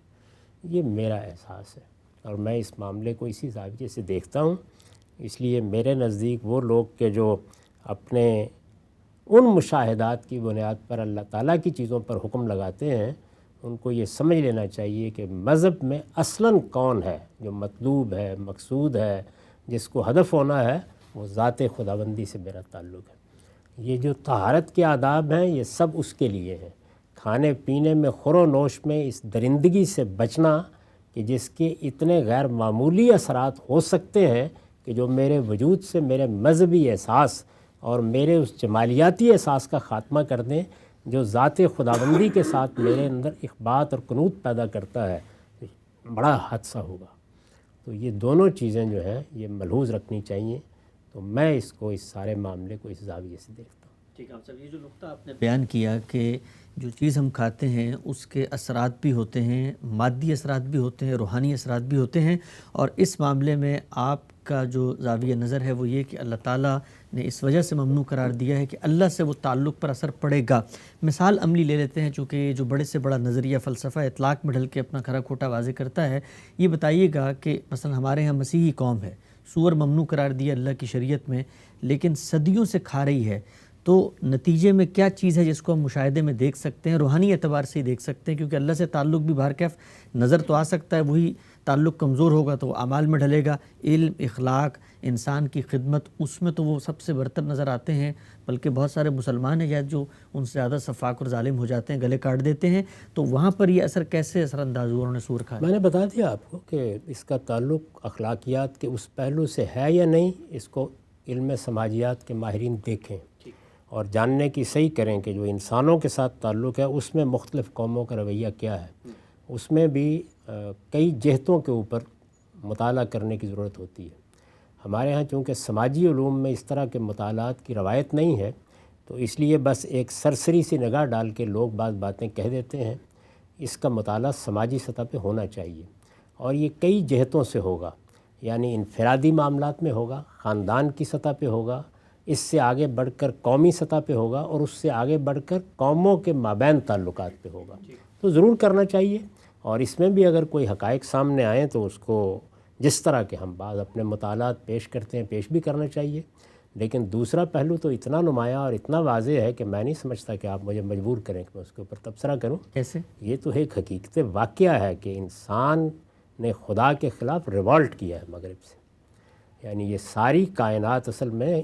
یہ میرا احساس ہے اور میں اس معاملے کو اسی زاویے سے دیکھتا ہوں۔ اس لیے میرے نزدیک وہ لوگ کہ جو اپنے ان مشاہدات کی بنیاد پر اللہ تعالیٰ کی چیزوں پر حکم لگاتے ہیں، ان کو یہ سمجھ لینا چاہیے کہ مذہب میں اصلاً کون ہے، جو مطلوب ہے، مقصود ہے، جس کو ہدف ہونا ہے، وہ ذات خداوندی سے میرا تعلق ہے۔ یہ جو طہارت کے آداب ہیں یہ سب اس کے لیے ہیں۔ کھانے پینے میں، خور و نوش میں اس درندگی سے بچنا کہ جس کے اتنے غیر معمولی اثرات ہو سکتے ہیں کہ جو میرے وجود سے میرے مذہبی احساس اور میرے اس جمالیاتی احساس کا خاتمہ کر دیں جو ذات خداوندی کے ساتھ میرے اندر اخبات اور قنوت پیدا کرتا ہے، بڑا حادثہ ہوگا۔ تو یہ دونوں چیزیں جو ہیں یہ ملحوظ رکھنی چاہیے۔ تو میں اس کو، اس سارے معاملے کو اس زاویے سے دیکھتا ہوں۔ ٹھیک ہے صاحب، یہ جو نقطہ آپ نے بیان کیا کہ جو چیز ہم کھاتے ہیں اس کے اثرات بھی ہوتے ہیں، مادی اثرات بھی ہوتے ہیں، روحانی اثرات بھی ہوتے ہیں، اور اس معاملے میں آپ کا جو زاویہ نظر ہے وہ یہ کہ اللہ تعالیٰ نے اس وجہ سے ممنوع قرار دیا ہے کہ اللہ سے وہ تعلق پر اثر پڑے گا۔ مثال عملی لے لیتے ہیں، چونکہ یہ جو بڑے سے بڑا نظریہ فلسفہ اطلاق میں ڈھل کے اپنا کھرا کھوٹا واضح کرتا ہے، یہ بتائیے گا کہ مثلا ہمارے ہاں مسیحی قوم ہے، سور ممنوع قرار دیا اللہ کی شریعت میں، لیکن صدیوں سے کھا رہی ہے، تو نتیجے میں کیا چیز ہے جس کو ہم مشاہدے میں دیکھ سکتے ہیں، روحانی اعتبار سے ہی دیکھ سکتے ہیں، کیونکہ اللہ سے تعلق بھی بہرکیف نظر تو آ سکتا ہے، وہی تعلق کمزور ہوگا تو وہ اعمال میں ڈھلے گا، علم، اخلاق، انسان کی خدمت، اس میں تو وہ سب سے برتر نظر آتے ہیں، بلکہ بہت سارے مسلمان ہیں جو ان سے زیادہ شفاق اور ظالم ہو جاتے ہیں، گلے کاٹ دیتے ہیں، تو وہاں پر یہ اثر کیسے اثر انداز ہوا، انہوں نے سور کھایا؟ میں نے بتا دیا آپ کو کہ اس کا تعلق اخلاقیات کے اس پہلو سے ہے یا نہیں، اس کو علم سماجیات کے ماہرین دیکھیں اور جاننے کی صحیح کریں کہ جو انسانوں کے ساتھ تعلق ہے اس میں مختلف قوموں کا رویہ کیا ہے، اس میں بھی کئی جہتوں کے اوپر مطالعہ کرنے کی ضرورت ہوتی ہے۔ ہمارے ہاں چونکہ سماجی علوم میں اس طرح کے مطالعات کی روایت نہیں ہے، تو اس لیے بس ایک سرسری سی نگاہ ڈال کے لوگ بعض باتیں کہہ دیتے ہیں۔ اس کا مطالعہ سماجی سطح پہ ہونا چاہیے، اور یہ کئی جہتوں سے ہوگا، یعنی انفرادی معاملات میں ہوگا، خاندان کی سطح پہ ہوگا، اس سے آگے بڑھ کر قومی سطح پہ ہوگا، اور اس سے آگے بڑھ کر قوموں کے مابین تعلقات پہ ہوگا۔ تو ضرور کرنا چاہیے، اور اس میں بھی اگر کوئی حقائق سامنے آئیں تو اس کو جس طرح کے ہم بعض اپنے مطالعات پیش کرتے ہیں پیش بھی کرنا چاہیے۔ لیکن دوسرا پہلو تو اتنا نمایاں اور اتنا واضح ہے کہ میں نہیں سمجھتا کہ آپ مجھے مجبور کریں کہ میں اس کے اوپر تبصرہ کروں۔ کیسے؟ یہ تو ایک حقیقت واقعہ ہے کہ انسان نے خدا کے خلاف ریوالٹ کیا ہے مغرب سے، یعنی یہ ساری کائنات اصل میں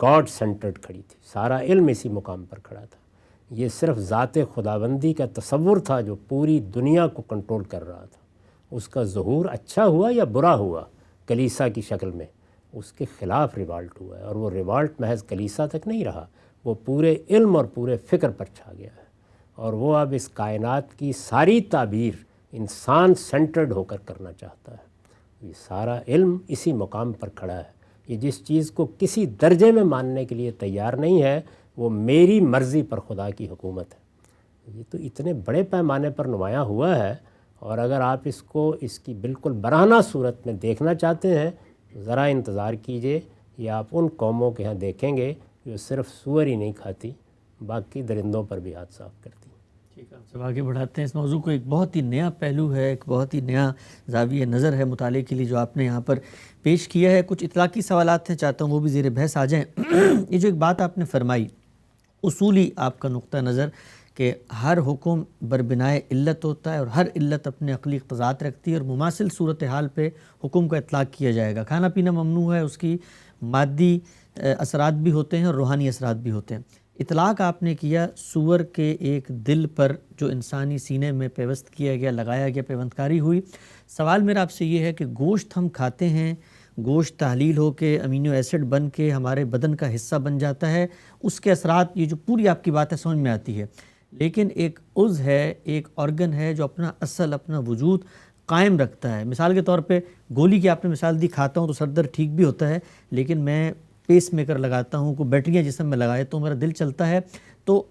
گاڈ سینٹرڈ کھڑی تھی، سارا علم اسی مقام پر کھڑا تھا، یہ صرف ذات خداوندی کا تصور تھا جو پوری دنیا کو کنٹرول کر رہا تھا۔ اس کا ظہور اچھا ہوا یا برا ہوا کلیسا کی شکل میں، اس کے خلاف ریوالٹ ہوا ہے، اور وہ ریوالٹ محض کلیسا تک نہیں رہا، وہ پورے علم اور پورے فکر پر چھا گیا ہے، اور وہ اب اس کائنات کی ساری تعبیر انسان سینٹرڈ ہو کر کرنا چاہتا ہے۔ یہ سارا علم اسی مقام پر کھڑا ہے، یہ جس چیز کو کسی درجے میں ماننے کے لیے تیار نہیں ہے وہ میری مرضی پر خدا کی حکومت ہے۔ یہ تو اتنے بڑے پیمانے پر نمایاں ہوا ہے، اور اگر آپ اس کو اس کی بالکل برہنہ صورت میں دیکھنا چاہتے ہیں تو ذرا انتظار کیجئے، یہ آپ ان قوموں کے ہاں دیکھیں گے جو صرف سور ہی نہیں کھاتی، باقی درندوں پر بھی ہاتھ صاف کرتی۔ ٹھیک ہے، ہم آگے بڑھاتے ہیں اس موضوع کو۔ ایک بہت ہی نیا پہلو ہے، ایک بہت ہی نیا زاویہ نظر ہے مطالعے کے لیے جو آپ نے یہاں پر پیش کیا ہے۔ کچھ اطلاقی سوالات ہیں، چاہتا ہوں وہ بھی زیر بحث آ جائیں۔ یہ جو ایک بات آپ نے فرمائی، اصولی آپ کا نقطہ نظر کہ ہر حکم بربنائے علت ہوتا ہے، اور ہر علت اپنے عقلی اقتضات رکھتی ہے، اور مماثل صورتحال پہ حکم کا اطلاق کیا جائے گا۔ کھانا پینا ممنوع ہے، اس کی مادی اثرات بھی ہوتے ہیں اور روحانی اثرات بھی ہوتے ہیں۔ اطلاق آپ نے کیا سور کے ایک دل پر جو انسانی سینے میں پیوست کیا گیا، لگایا گیا، پیوندکاری ہوئی۔ سوال میرا آپ سے یہ ہے کہ گوشت ہم کھاتے ہیں، گوشت تحلیل ہو کے امینو ایسڈ بن کے ہمارے بدن کا حصہ بن جاتا ہے، اس کے اثرات، یہ جو پوری آپ کی بات ہے سمجھ میں آتی ہے، لیکن ایک عضو ہے، ایک آرگن ہے جو اپنا اصل، اپنا وجود قائم رکھتا ہے۔ مثال کے طور پہ گولی کی آپ نے مثال دی، کھاتا ہوں تو سر درد ٹھیک بھی ہوتا ہے، لیکن میں پیس میکر لگاتا ہوں، کوئی بیٹریاں جسم میں لگائے تو میرا دل چلتا ہے۔ تو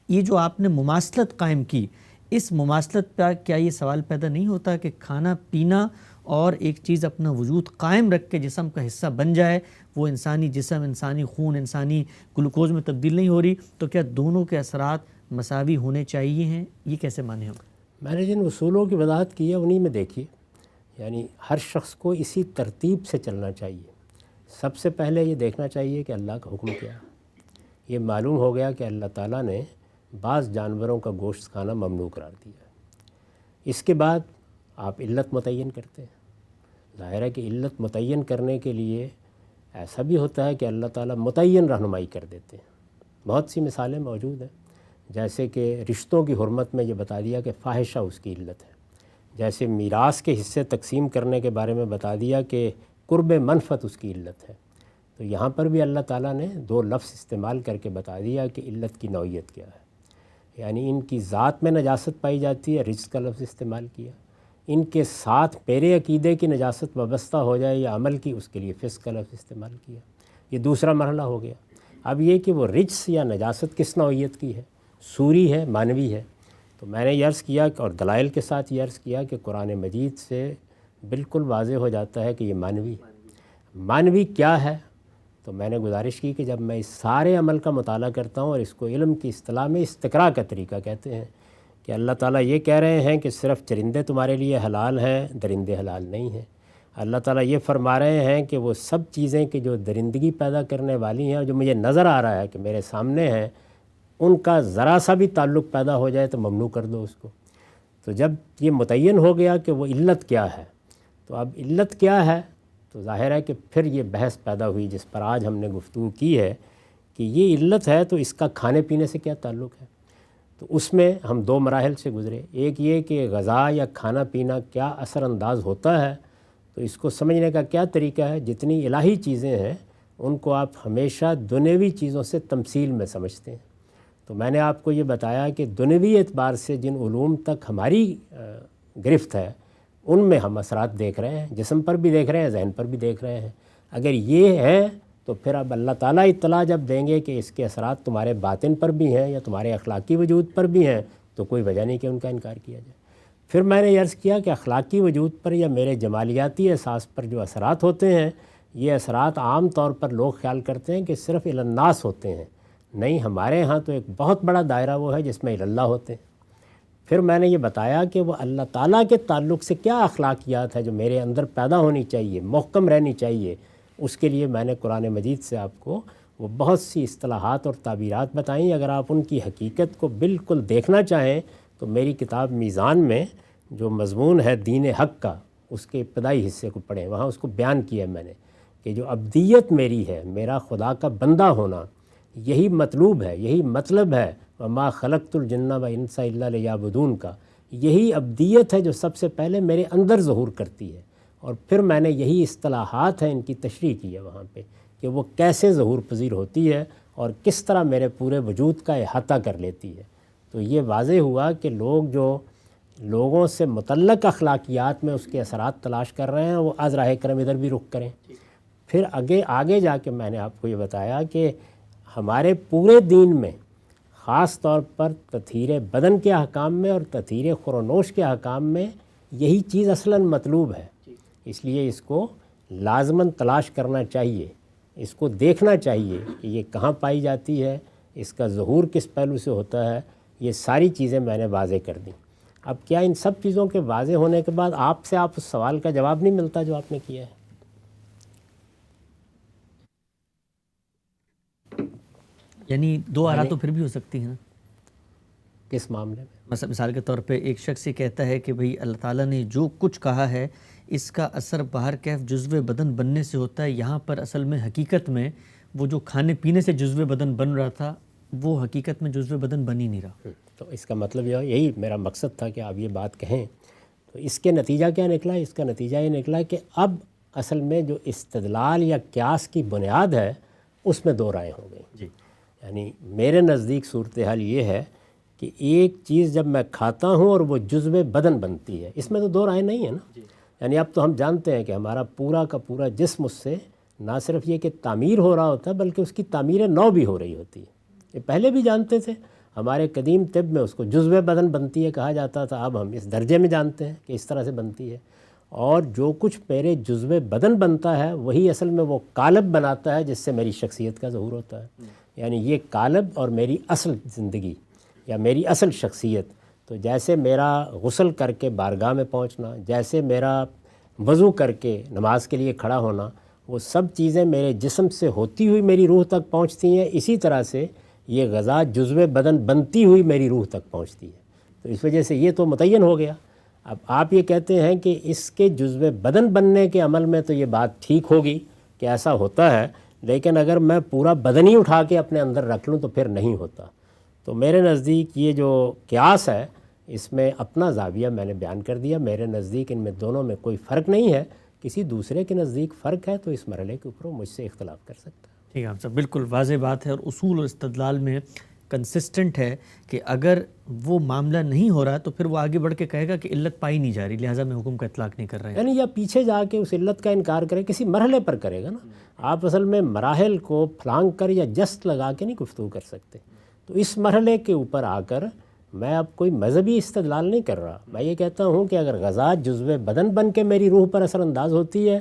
یہ جو آپ نے مماثلت قائم کی، اس مماثلت پہ کیا یہ سوال پیدا نہیں ہوتا کہ کھانا پینا اور ایک چیز اپنا وجود قائم رکھ کے جسم کا حصہ بن جائے، وہ انسانی جسم، انسانی خون، انسانی گلوکوز میں تبدیل نہیں ہو رہی، تو کیا دونوں کے اثرات مساوی ہونے چاہیے ہیں؟ یہ کیسے مانے ہم؟ میں نے جن اصولوں کی وضاحت کی ہے انہی میں دیکھیے، یعنی ہر شخص کو اسی ترتیب سے چلنا چاہیے۔ سب سے پہلے یہ دیکھنا چاہیے کہ اللہ کا حکم کیا ہے۔ یہ معلوم ہو گیا کہ اللہ تعالیٰ نے بعض جانوروں کا گوشت کھانا ممنوع قرار دیا ہے۔ اس کے بعد آپ علت متعین کرتے ہیں۔ ظاہر ہے کہ علت متعین کرنے کے لیے ایسا بھی ہوتا ہے کہ اللہ تعالیٰ متعین رہنمائی کر دیتے ہیں۔ بہت سی مثالیں موجود ہیں، جیسے کہ رشتوں کی حرمت میں یہ بتا دیا کہ فاحشہ اس کی علت ہے، جیسے میراث کے حصے تقسیم کرنے کے بارے میں بتا دیا کہ قرب منفعت اس کی علت ہے۔ تو یہاں پر بھی اللہ تعالیٰ نے دو لفظ استعمال کر کے بتا دیا کہ علت کی نوعیت کیا ہے، یعنی ان کی ذات میں نجاست پائی جاتی ہے، رجس کا لفظ استعمال کیا، ان کے ساتھ پیرے عقیدے کی نجاست وابستہ ہو جائے یا عمل کی، اس کے لیے فسق کا لفظ استعمال کیا۔ یہ دوسرا مرحلہ ہو گیا۔ اب یہ کہ وہ رجس یا نجاست کس نوعیت کی ہے، سوری ہے، مانوی ہے، تو میں نے یہ عرض کیا اور دلائل کے ساتھ یہ عرض کیا کہ قرآن مجید سے بالکل واضح ہو جاتا ہے کہ یہ مانوی ہے۔ مانوی کیا ہے؟ تو میں نے گزارش کی کہ جب میں اس سارے عمل کا مطالعہ کرتا ہوں، اور اس کو علم کی اصطلاح میں استقراء کا طریقہ کہتے ہیں، کہ اللہ تعالیٰ یہ کہہ رہے ہیں کہ صرف چرندے تمہارے لیے حلال ہیں، درندے حلال نہیں ہیں۔ اللہ تعالیٰ یہ فرما رہے ہیں کہ وہ سب چیزیں کہ جو درندگی پیدا کرنے والی ہیں اور جو مجھے نظر آ رہا ہے کہ میرے سامنے ہیں، ان کا ذرا سا بھی تعلق پیدا ہو جائے تو ممنوع کر دو اس کو۔ تو جب یہ متعین ہو گیا کہ وہ علت کیا ہے، تو اب علت کیا ہے، تو ظاہر ہے کہ پھر یہ بحث پیدا ہوئی جس پر آج ہم نے گفتگو کی ہے کہ یہ علت ہے تو اس کا کھانے پینے سے کیا تعلق ہے۔ تو اس میں ہم دو مراحل سے گزرے، ایک یہ کہ غذا یا کھانا پینا کیا اثر انداز ہوتا ہے، تو اس کو سمجھنے کا کیا طریقہ ہے، جتنی الہی چیزیں ہیں ان کو آپ ہمیشہ دنیوی چیزوں سے تمثیل میں سمجھتے ہیں۔ تو میں نے آپ کو یہ بتایا کہ دنیوی اعتبار سے جن علوم تک ہماری گرفت ہے ان میں ہم اثرات دیکھ رہے ہیں، جسم پر بھی دیکھ رہے ہیں، ذہن پر بھی دیکھ رہے ہیں۔ اگر یہ ہیں تو پھر اب اللہ تعالیٰ اطلاع جب دیں گے کہ اس کے اثرات تمہارے باطن پر بھی ہیں یا تمہارے اخلاقی وجود پر بھی ہیں، تو کوئی وجہ نہیں کہ ان کا انکار کیا جائے۔ پھر میں نے عرض کیا کہ اخلاقی وجود پر یا میرے جمالیاتی احساس پر جو اثرات ہوتے ہیں، یہ اثرات عام طور پر لوگ خیال کرتے ہیں کہ صرف الی الناس ہوتے ہیں، نہیں، ہمارے ہاں تو ایک بہت بڑا دائرہ وہ ہے جس میں الی اللہ ہوتے ہیں۔ پھر میں نے یہ بتایا کہ وہ اللہ تعالیٰ کے تعلق سے کیا اخلاقیات ہے جو میرے اندر پیدا ہونی چاہیے، محکم رہنی چاہیے، اس کے لیے میں نے قرآن مجید سے آپ کو وہ بہت سی اصطلاحات اور تعبیرات بتائیں۔ اگر آپ ان کی حقیقت کو بالکل دیکھنا چاہیں تو میری کتاب میزان میں جو مضمون ہے دین حق کا، اس کے ابتدائی حصے کو پڑھیں، وہاں اس کو بیان کیا ہے میں نے کہ جو ابدیت میری ہے، میرا خدا کا بندہ ہونا، یہی مطلوب ہے، یہی مطلب ہے وما خلقت الجن والانس الا لیعبدون کا، یہی ابدیت ہے جو سب سے پہلے میرے اندر ظہور کرتی ہے۔ اور پھر میں نے یہی اصطلاحات ہیں ان کی تشریح کی ہے وہاں پہ کہ وہ کیسے ظہور پذیر ہوتی ہے اور کس طرح میرے پورے وجود کا احاطہ کر لیتی ہے۔ تو یہ واضح ہوا کہ لوگ جو لوگوں سے متعلق اخلاقیات میں اس کے اثرات تلاش کر رہے ہیں، وہ از راہ کرم ادھر بھی رخ کریں۔ پھر آگے جا کے میں نے آپ کو یہ بتایا کہ ہمارے پورے دین میں خاص طور پر تطہیر بدن کے احکام میں اور تطہیر خورونوش کے احکام میں یہی چیز اصلاً مطلوب ہے، اس لیے اس کو لازماً تلاش کرنا چاہیے، اس کو دیکھنا چاہیے کہ یہ کہاں پائی جاتی ہے، اس کا ظہور کس پہلو سے ہوتا ہے۔ یہ ساری چیزیں میں نے واضح کر دیں۔ اب کیا ان سب چیزوں کے واضح ہونے کے بعد آپ سے اس سوال کا جواب نہیں ملتا جو آپ نے کیا ہے؟ یعنی دو آرا تو پھر بھی ہو سکتی ہیں نا؟ کس معاملے میں؟ مثال کے طور پہ ایک شخص یہ کہتا ہے کہ بھئی اللہ تعالیٰ نے جو کچھ کہا ہے اس کا اثر باہر کیف جزو بدن بننے سے ہوتا ہے، یہاں پر اصل میں حقیقت میں وہ جو کھانے پینے سے جزو بدن بن رہا تھا وہ حقیقت میں جزو بدن بن ہی نہیں رہا۔ تو اس کا مطلب یہی میرا مقصد تھا کہ آپ یہ بات کہیں۔ تو اس کے نتیجہ کیا نکلا؟ اس کا نتیجہ یہ نکلا کہ اب اصل میں جو استدلال یا قیاس کی بنیاد ہے اس میں دو رائے ہو گئی۔ جی، یعنی میرے نزدیک صورتحال یہ ہے کہ ایک چیز جب میں کھاتا ہوں اور وہ جزو بدن بنتی ہے، اس میں تو دو رائے نہیں ہے نا۔ یعنی اب تو ہم جانتے ہیں کہ ہمارا پورا کا پورا جسم اس سے نہ صرف یہ کہ تعمیر ہو رہا ہوتا ہے بلکہ اس کی تعمیر نو بھی ہو رہی ہوتی ہے۔ یہ پہلے بھی جانتے تھے، ہمارے قدیم طب میں اس کو جزو بدن بنتی ہے کہا جاتا تھا، اب ہم اس درجے میں جانتے ہیں کہ اس طرح سے بنتی ہے۔ اور جو کچھ میرے جزو بدن بنتا ہے وہی اصل میں وہ قالب بناتا ہے جس سے میری شخصیت کا ظہور ہوتا ہے۔ یعنی یہ قالب اور میری اصل زندگی یا میری اصل شخصیت، تو جیسے میرا غسل کر کے بارگاہ میں پہنچنا، جیسے میرا وضو کر کے نماز کے لیے کھڑا ہونا، وہ سب چیزیں میرے جسم سے ہوتی ہوئی میری روح تک پہنچتی ہیں، اسی طرح سے یہ غذا جزو بدن بنتی ہوئی میری روح تک پہنچتی ہے۔ تو اس وجہ سے یہ تو متعین ہو گیا۔ اب آپ یہ کہتے ہیں کہ اس کے جزو بدن بننے کے عمل میں تو یہ بات ٹھیک ہوگی کہ ایسا ہوتا ہے، لیکن اگر میں پورا بدن ہی اٹھا کے اپنے اندر رکھ لوں تو پھر نہیں ہوتا۔ تو میرے نزدیک یہ جو قیاس ہے اس میں اپنا زاویہ میں نے بیان کر دیا۔ میرے نزدیک ان میں دونوں میں کوئی فرق نہیں ہے، کسی دوسرے کے نزدیک فرق ہے تو اس مرحلے کے اوپر وہ مجھ سے اختلاف کر سکتا ہے۔ ٹھیک ہے صاحب، بالکل واضح بات ہے، اور اصول اور استدلال میں کنسسٹنٹ ہے کہ اگر وہ معاملہ نہیں ہو رہا تو پھر وہ آگے بڑھ کے کہے گا کہ علت پائی نہیں جا رہی، لہٰذا میں حکم کا اطلاق نہیں کر رہا. یعنی یا پیچھے جا کے اس علت کا انکار کرے، کسی مرحلے پر کرے گا نا. آپ اصل میں مراحل کو پھلانگ کر یا جست لگا کے نہیں گفتگو کر سکتے. تو اس مرحلے کے اوپر آ کر میں اب کوئی مذہبی استدلال نہیں کر رہا. میں یہ کہتا ہوں کہ اگر غذا جزو بدن بن کے میری روح پر اثر انداز ہوتی ہے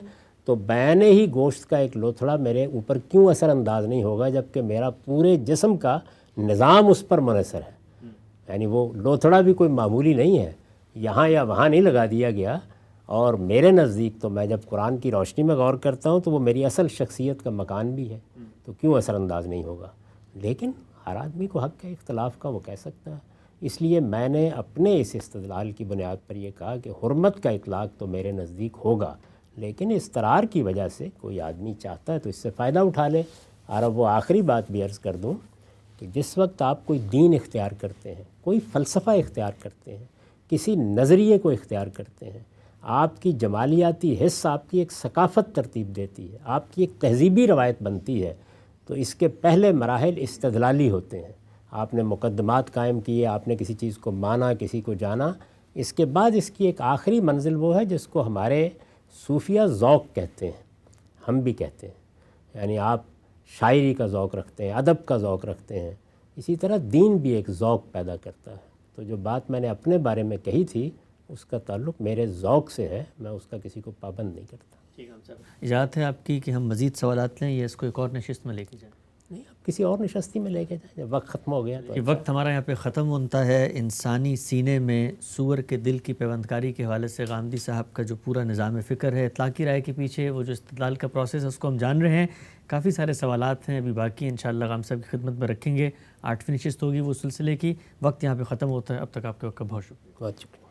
تو بیان ہی گوشت کا ایک لوتھڑا میرے اوپر کیوں اثر انداز نہیں ہوگا، جبکہ میرا پورے جسم کا نظام اس پر منحصر ہے. یعنی وہ لوتھڑا بھی کوئی معمولی نہیں ہے، یہاں یا وہاں نہیں لگا دیا گیا. اور میرے نزدیک تو میں جب قرآن کی روشنی میں غور کرتا ہوں تو وہ میری اصل شخصیت کا مکان بھی ہے، تو کیوں اثر انداز نہیں ہوگا. لیکن ہر آدمی کو حق ہے اختلاف کا، وہ کہہ سکتا ہے. اس لیے میں نے اپنے اس استدلال کی بنیاد پر یہ کہا کہ حرمت کا اطلاق تو میرے نزدیک ہوگا، لیکن اضطرار کی وجہ سے کوئی آدمی چاہتا ہے تو اس سے فائدہ اٹھا لے. اور اب وہ آخری بات بھی عرض کر دوں کہ جس وقت آپ کوئی دین اختیار کرتے ہیں، کوئی فلسفہ اختیار کرتے ہیں، کسی نظریے کو اختیار کرتے ہیں، آپ کی جمالیاتی حص آپ کی ایک ثقافت ترتیب دیتی ہے، آپ کی ایک تہذیبی روایت بنتی ہے، تو اس کے پہلے مراحل استدلالی ہوتے ہیں. آپ نے مقدمات قائم کیے، آپ نے کسی چیز کو مانا، کسی کو جانا. اس کے بعد اس کی ایک آخری منزل وہ ہے جس کو ہمارے صوفیہ ذوق کہتے ہیں، ہم بھی کہتے ہیں. یعنی آپ شاعری کا ذوق رکھتے ہیں، ادب کا ذوق رکھتے ہیں، اسی طرح دین بھی ایک ذوق پیدا کرتا ہے. تو جو بات میں نے اپنے بارے میں کہی تھی اس کا تعلق میرے ذوق سے ہے، میں اس کا کسی کو پابند نہیں کرتا. اجازت ہے آپ کی کہ ہم مزید سوالات لیں یا اس کو ایک اور نشست میں لے کے جائیں؟ نہیں، آپ کسی اور نشستی میں لے کے جائیں، جب وقت ختم ہو گیا تو. یہ وقت ہمارا یہاں پہ ختم ہوتا ہے. انسانی سینے میں سور کے دل کی پیوندکاری کے حوالے سے غامدی صاحب کا جو پورا نظام فکر ہے، اطلاقی رائے کے پیچھے وہ جو استدلال کا پروسیس ہے اس کو ہم جان رہے ہیں. کافی سارے سوالات ہیں ابھی باقی، انشاءاللہ غام صاحب کی خدمت میں رکھیں گے. 8ویں نشست ہوگی وہ سلسلے کی. وقت یہاں پہ ختم ہوتا ہے. اب تک آپ کے وقت کا بہت شکریہ. بہت شکریہ.